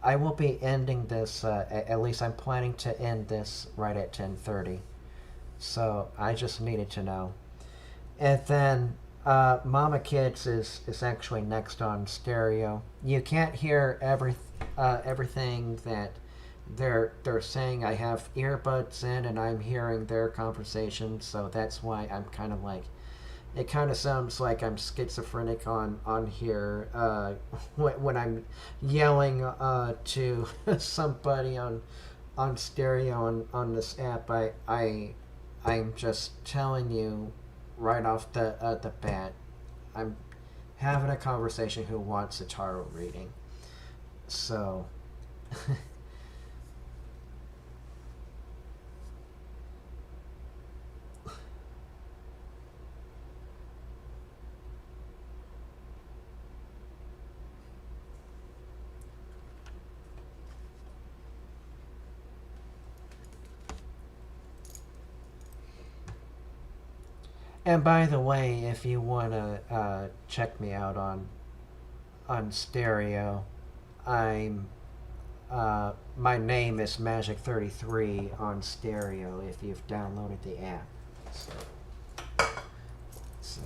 [SPEAKER 1] I will be ending this. At least I'm planning to end this right at 10:30. So I just needed to know. And then Mama Kids is actually next on stereo. You can't hear everything that they're saying. I have earbuds in and I'm hearing their conversation, so that's why I'm kind of like it kind of sounds like I'm schizophrenic on here when I'm yelling to somebody on stereo on this app. I'm just telling you right off the bat. I'm having a conversation who wants a tarot reading. So and by the way, if you want to check me out on stereo, I'm my name is Magic33 on stereo if you've downloaded the app. So, so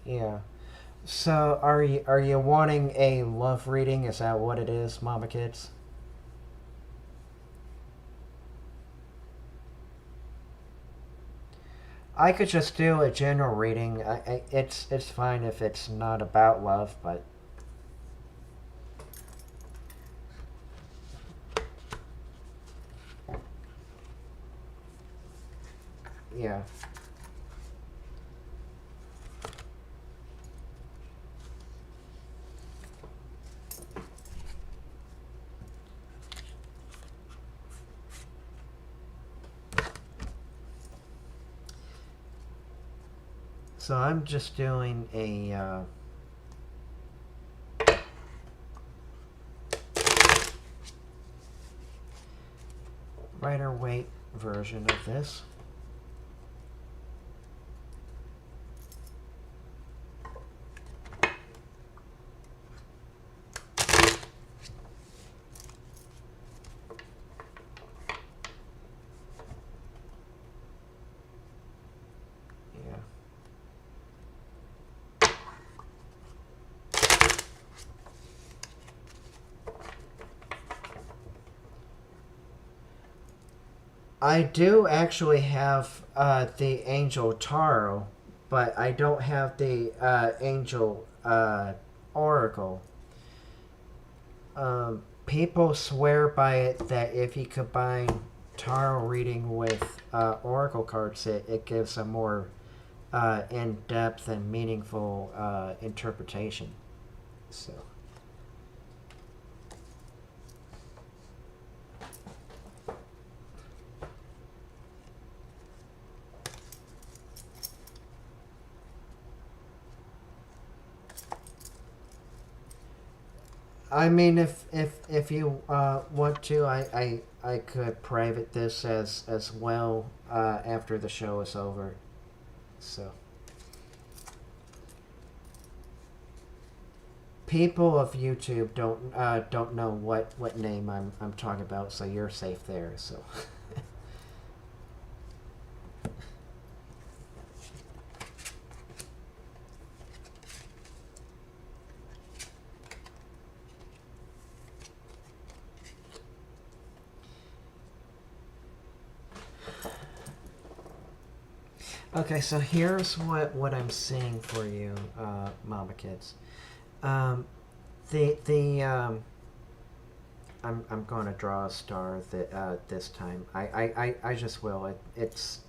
[SPEAKER 1] yeah. So are you wanting a love reading? Is that what it is, Mama Kids? I could just do a general reading. It's fine if it's not about love, but yeah. So I'm just doing a lighter weight version of this. Yeah. I do actually have the Angel Tarot, but I don't have the Angel Oracle. People swear by it that if you combine tarot reading with oracle cards, it gives a more in-depth and meaningful interpretation. So. I mean, if you want to, I could private this as well after the show is over. So, people of YouTube don't know what name I'm talking about, so you're safe there. So. Okay, so here's what I'm seeing for you, Mama Kids. I'm going to draw a star this time. I just will. It's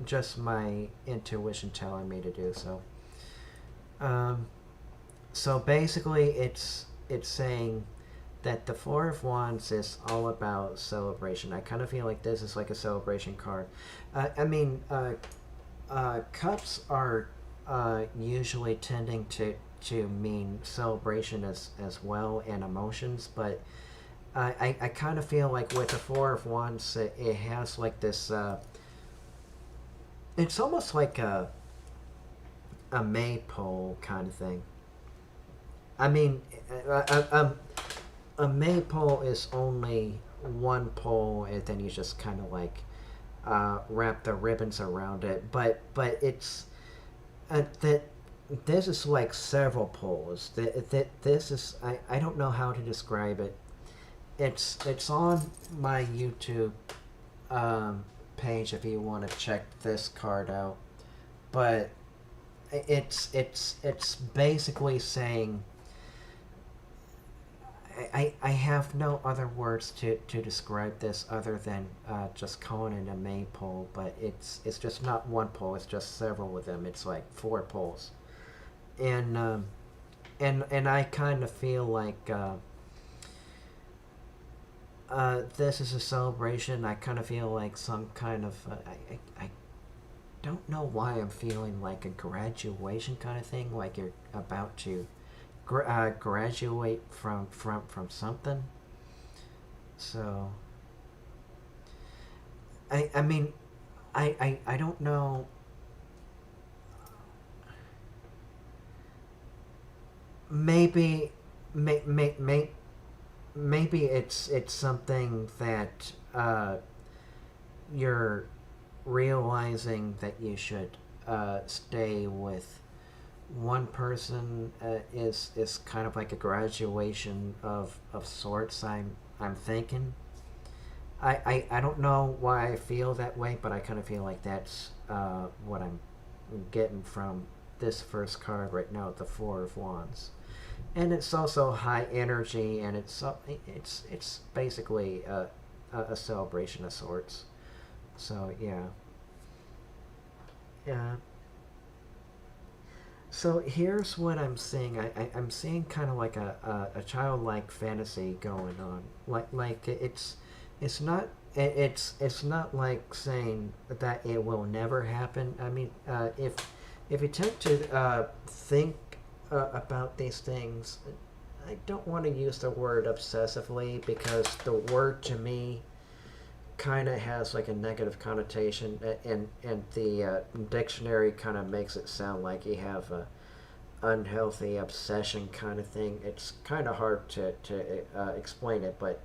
[SPEAKER 1] just my intuition telling me to do so. So basically, it's saying that the Four of Wands is all about celebration. I kind of feel like this is like a celebration card. I mean, cups are usually tending to mean celebration as well and emotions, but I kind of feel like with the Four of Wands, it has like this. It's almost like a maypole kind of thing. I mean, a maypole is only one pole, and then you just kind of like wrap the ribbons around it. But it's that this is like several poles. This is I don't know how to describe it. It's on my YouTube page if you want to check this card out. But it's basically saying I have no other words to describe this other than just calling it a maypole, but it's just not one pole, it's just several of them. It's like 4 poles. And I kind of feel like this is a celebration. I kind of feel like some kind of I don't know why I'm feeling like a graduation kind of thing, like you're about to graduate from something. So I mean I don't know. Maybe maybe it's something that you're realizing that you should stay with one person is kind of like a graduation of sorts. I'm thinking. I don't know why I feel that way, but I kind of feel like that's what I'm getting from this first card right now, the Four of Wands, and it's also high energy, and it's basically a celebration of sorts. So yeah. Yeah. So here's what I'm seeing. I'm seeing kind of like a childlike fantasy going on. Like it's not it's not like saying that it will never happen. I mean, if you tend to think about these things, I don't want to use the word obsessively because the word to me kind of has like a negative connotation, and the dictionary kind of makes it sound like you have a unhealthy obsession kind of thing. It's kind of hard to explain it, but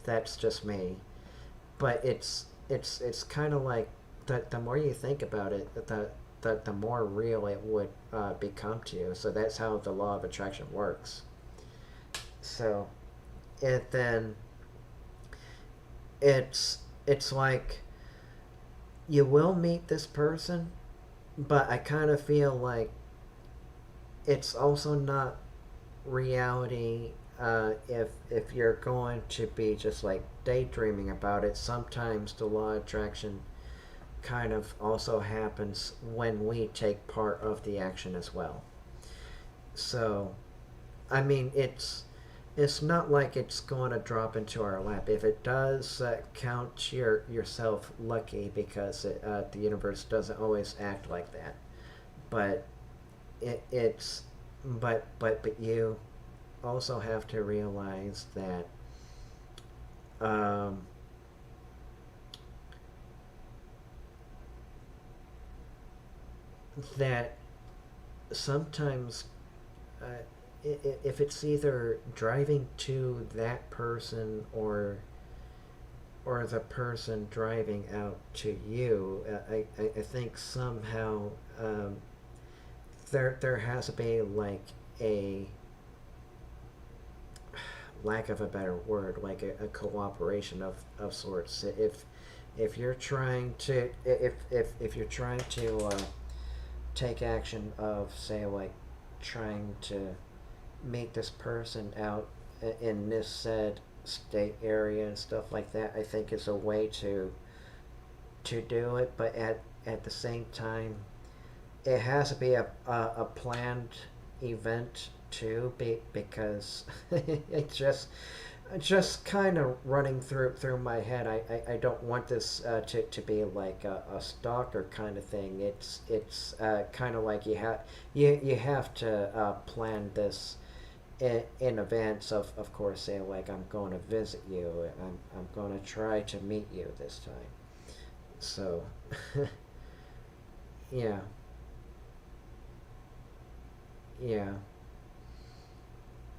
[SPEAKER 1] that's just me. But it's kind of like the more you think about it, the more real it would become to you. So that's how the law of attraction works. So it then it's like you will meet this person, but I kind of feel like it's also not reality if you're going to be just like daydreaming about it. Sometimes the law of attraction kind of also happens when we take part of the action as well. So, I mean, it's not like it's going to drop into our lap. If it does, count yourself lucky because the universe doesn't always act like that. But it's but you also have to realize that um, that sometimes uh, if it's either driving to that person or the person driving out to you, I think somehow there has to be like a lack of a better word, like a cooperation of sorts. If you're trying to if you're trying to take action of say like trying to meet this person out in this said state area and stuff like that, I think is a way to do it. But at the same time, it has to be a planned event too, because it just kind of running through my head. I don't want this to be like a stalker kind of thing. It's kind of like you have to plan this in advance of course, say like I'm going to visit you, I'm going to try to meet you this time. So yeah, yeah.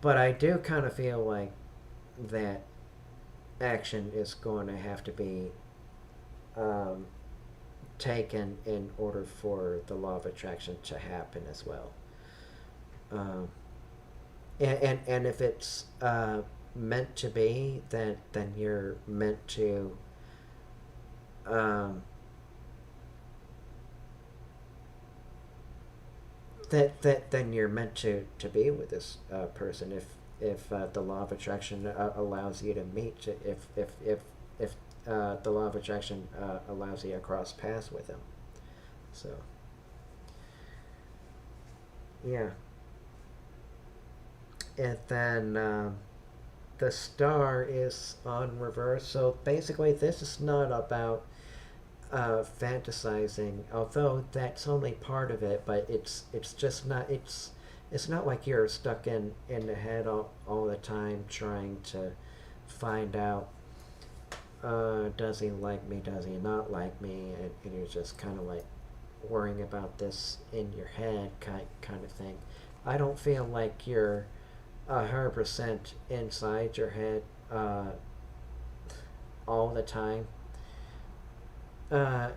[SPEAKER 1] But I do kind of feel like that action is going to have to be um, taken in order for the law of attraction to happen as well. Um, and if it's meant to be, then you're meant to um, that then you're meant to be with this person if the law of attraction allows you to meet, if the law of attraction allows you to cross paths with them. So yeah, and then the star is on reverse. So basically, this is not about fantasizing, although that's only part of it. But it's just not it's not like you're stuck in the head all the time trying to find out does he like me, does he not like me, and you're just kind of like worrying about this in your head kind of thing. I don't feel like you're 100% inside your head all the time. uh,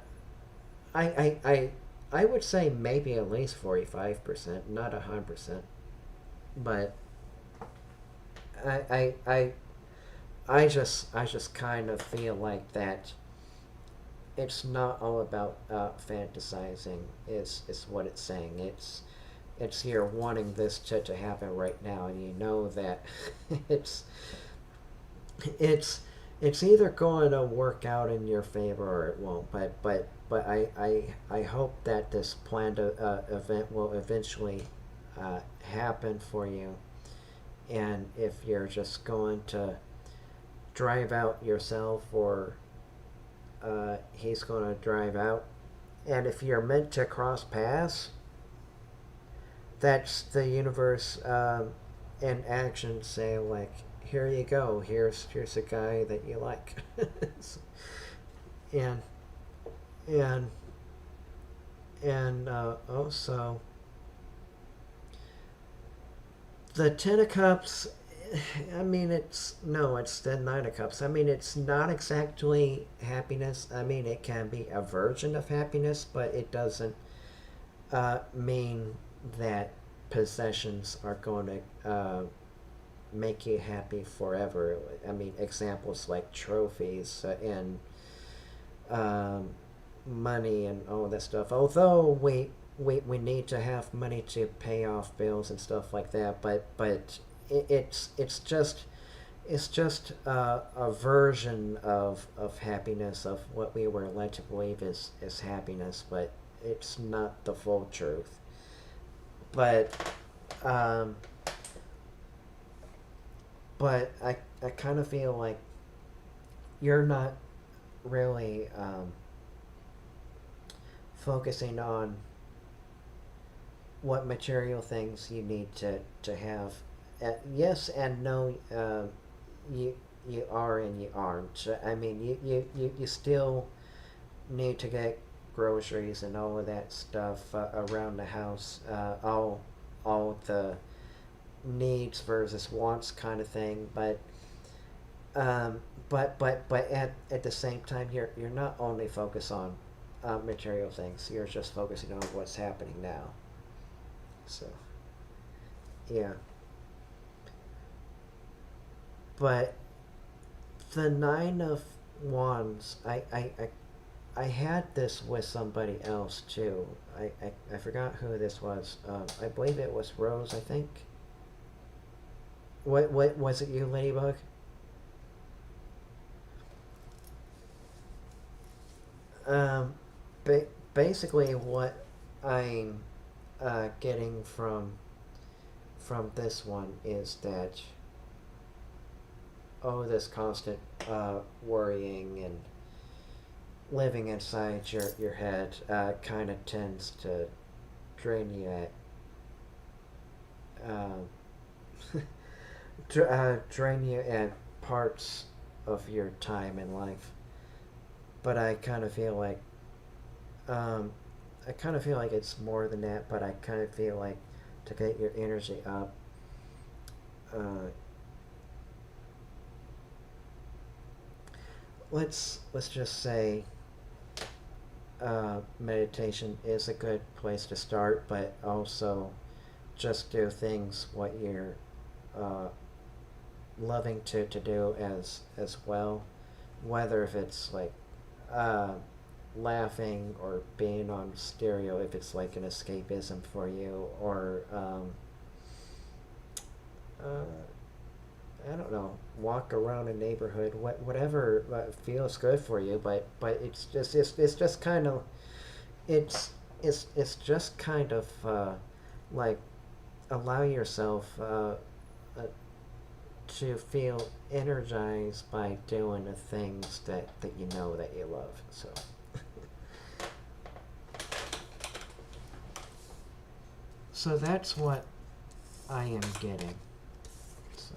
[SPEAKER 1] I, I, I, I would say maybe at least 45%, not 100%. But I, I, I, I just kind of feel like that it's not all about fantasizing. Is what it's saying. It's here wanting this to happen right now, and you know that it's it's it's either going to work out in your favor or it won't. But but I hope that this planned event will eventually happen for you. And if you're just going to drive out yourself, or he's going to drive out, and if you're meant to cross paths, that's the universe in action saying, like, here you go, here's a guy that you like. and and also the Ten of Cups. I mean, it's the Nine of Cups. I mean, it's not exactly happiness. I mean, it can be a version of happiness, but it doesn't mean that possessions are going to make you happy forever. I mean, examples like trophies and money and all that stuff. Although we need to have money to pay off bills and stuff like that, but it's just a version of happiness, of what we were led to believe is happiness, but it's not the full truth. But I kind of feel like you're not really focusing on what material things you need to have. Yes and no. You are and you aren't. I mean, you still need to get groceries and all of that stuff around the house. All the needs versus wants kind of thing. But at the same time, you're not only focused on material things. You're just focusing on what's happening now. So, yeah. But the Nine of Wands, I had this with somebody else too. I forgot who this was. I believe it was Rose, I think. What was it, you, Ladybug? Um, Basically, what I'm getting from this one is that, this constant worrying and living inside your head kind of tends to drain you drain you at parts of your time in life. But I kind of feel like it's more than that. But I kind of feel like, to get your energy up, let's just say meditation is a good place to start, but also just do things what you're loving to do as well, whether if it's like laughing or being on stereo, if it's like an escapism for you, or I don't know, walk around a neighborhood, whatever feels good for you. But it's just kind of it's just kind of like, allow yourself to feel energized by doing the things that you know that you love. So. So that's what I am getting. So.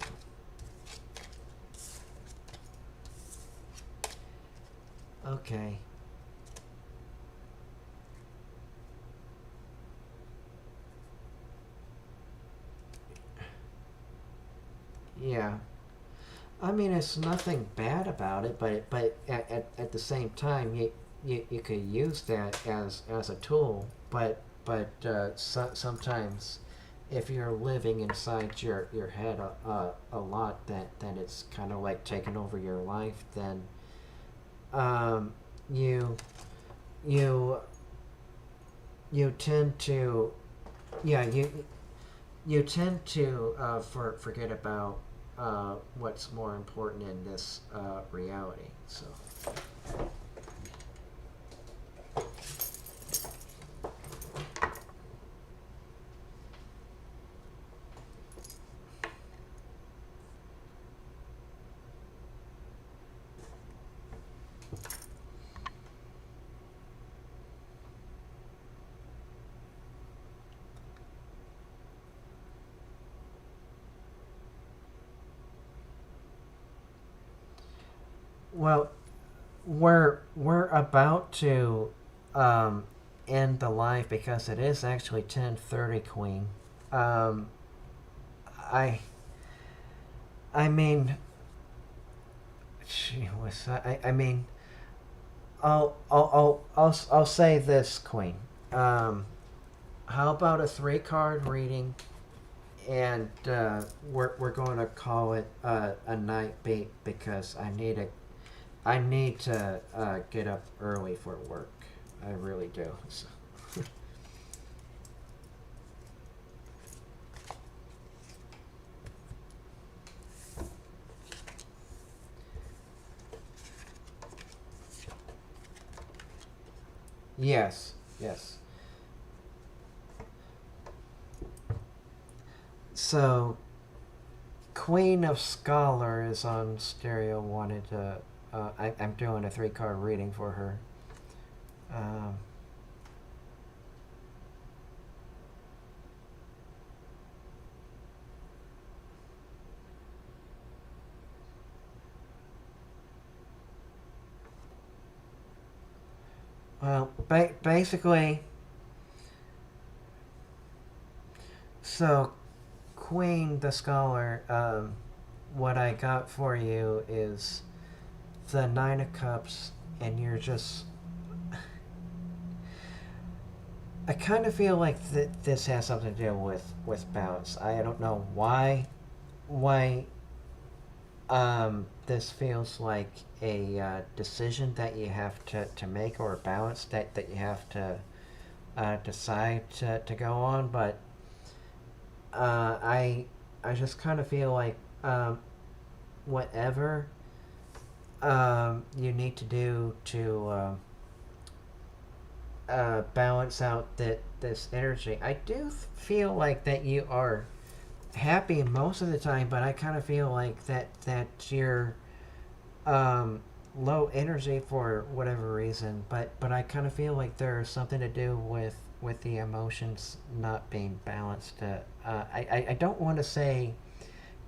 [SPEAKER 1] Okay. Yeah. I mean, it's nothing bad about it, but at the same time, you could use that as a tool, but sometimes, if you're living inside your head a lot, then it's kind of like taking over your life. Then you tend to, yeah, you tend to forget about what's more important in this reality. So. Well, we're about to um, end the live because it is actually 10:30, Queen. Um, I I mean, gee, I mean, I'll say this, Queen. Um, how about a 3 card reading, and we're going to call it a night beat because I need to get up early for work. I really do. So. Yes, yes. So, Queen of Scholar is on stereo. Wanted to. I'm doing a 3 card reading for her. Um, well, basically, so Queen the Scholar. What I got for you is the 9 of Cups, and you're just. I kind of feel like this has something to do with balance. I don't know why this feels like a decision that you have to make, or a balance that you have to decide to go on. But I just kind of feel like whatever you need to do to balance out this energy. I do feel like that you are happy most of the time, but I kind of feel like that you're low energy for whatever reason. But I kind of feel like there's something to do with the emotions not being balanced. I don't want to say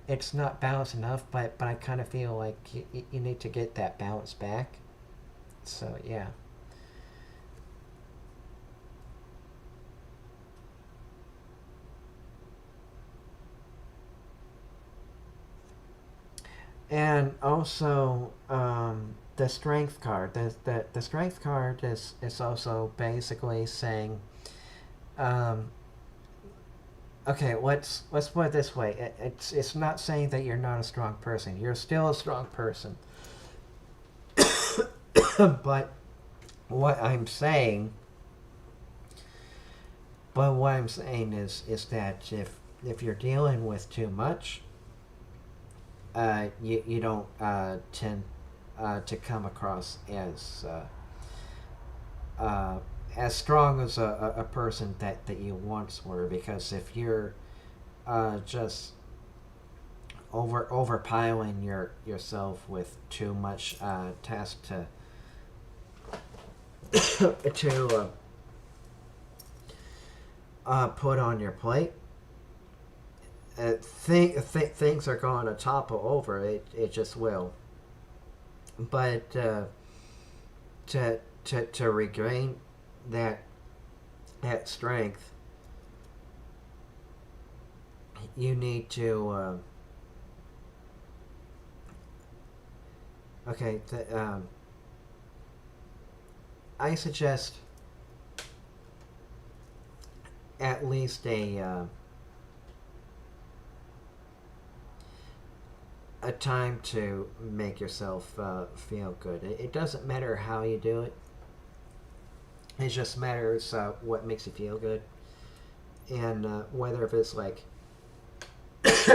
[SPEAKER 1] it's not balanced enough, but I kind of feel like you need to get that balance back. So yeah. And also, the strength card. The strength card is also basically saying, um, okay, let's put it this way. It's not saying that you're not a strong person. You're still a strong person. but what I'm saying, but what I'm saying is that if you're dealing with too much, you don't tend to come across uh, as strong as a person that you once were. Because if you're just overpiling yourself with too much task to put on your plate, things are going to topple over. It just will. But to regain that that strength, you need to. Okay, I suggest at least a time to make yourself feel good. It doesn't matter how you do it. It just matters what makes you feel good, and whether if it's like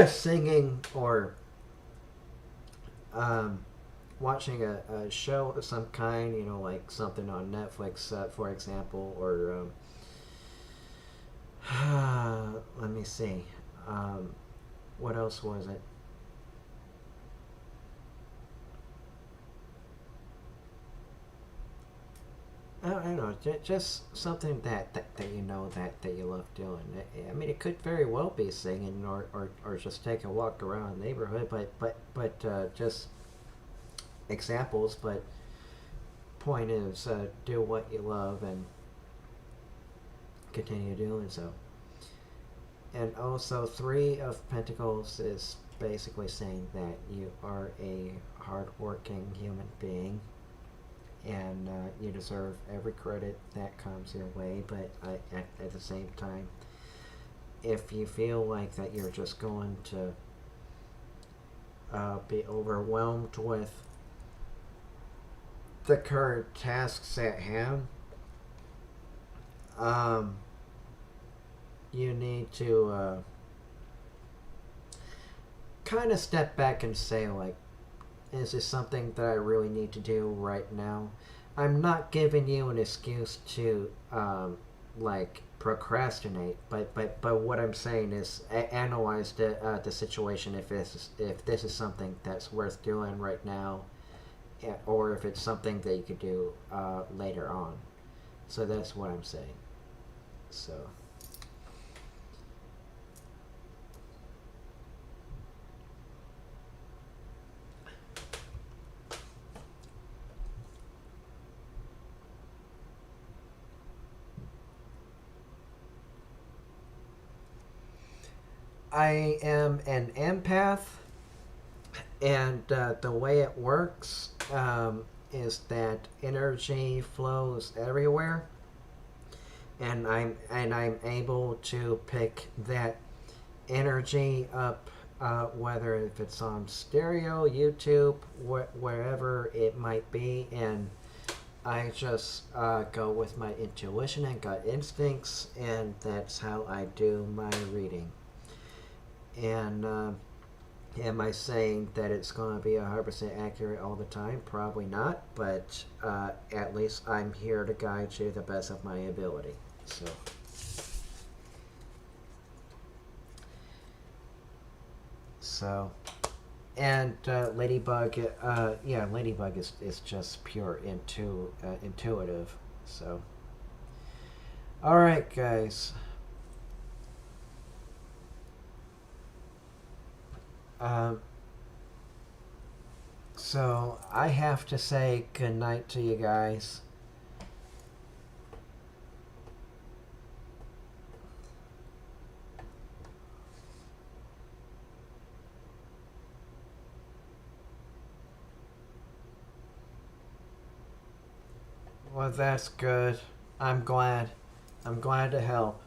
[SPEAKER 1] singing or um, watching a show of some kind, like something on Netflix, for example, or let me see, what else was it? I don't know, just something that that you love doing. I mean, it could very well be singing, or just take a walk around the neighborhood, but just examples, but point is, do what you love and continue doing so. And also, Three of Pentacles is basically saying that you are a hardworking human being, and you deserve every credit that comes your way. But at the same time, if you feel like that you're just going to be overwhelmed with the current tasks at hand, you need to kind of step back and say, like, is this something that I really need to do right now? I'm not giving you an excuse to like procrastinate, but what I'm saying is analyze the situation, if this is something that's worth doing right now, or if it's something that you could do later on. So that's what I'm saying. So. I am an empath, and the way it works is that energy flows everywhere, and I'm able to pick that energy up, whether if it's on stereo, YouTube, wherever it might be, and I just go with my intuition and gut instincts, and that's how I do my reading. And am I saying that it's going to be 100% accurate all the time? Probably not, but at least I'm here to guide you the best of my ability. So, and Ladybug, Ladybug is just pure intuitive. So, all right, guys. So I have to say good night to you guys. Well, that's good. I'm glad. I'm glad to help.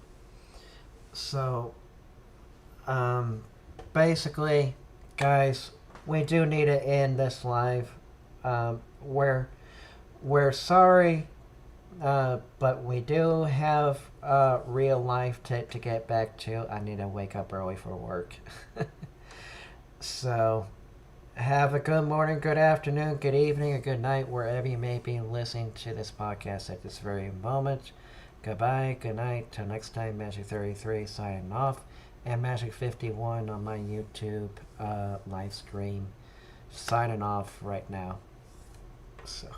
[SPEAKER 1] So, basically, guys, we do need to end this live. We're sorry, but we do have real life to get back to. I need to wake up early for work. So, have a good morning, good afternoon, good evening, or good night, wherever you may be listening to this podcast at this very moment. Goodbye, good night, till next time, Magic 33 signing off, and Magic 51 on my YouTube live stream signing off right now. So.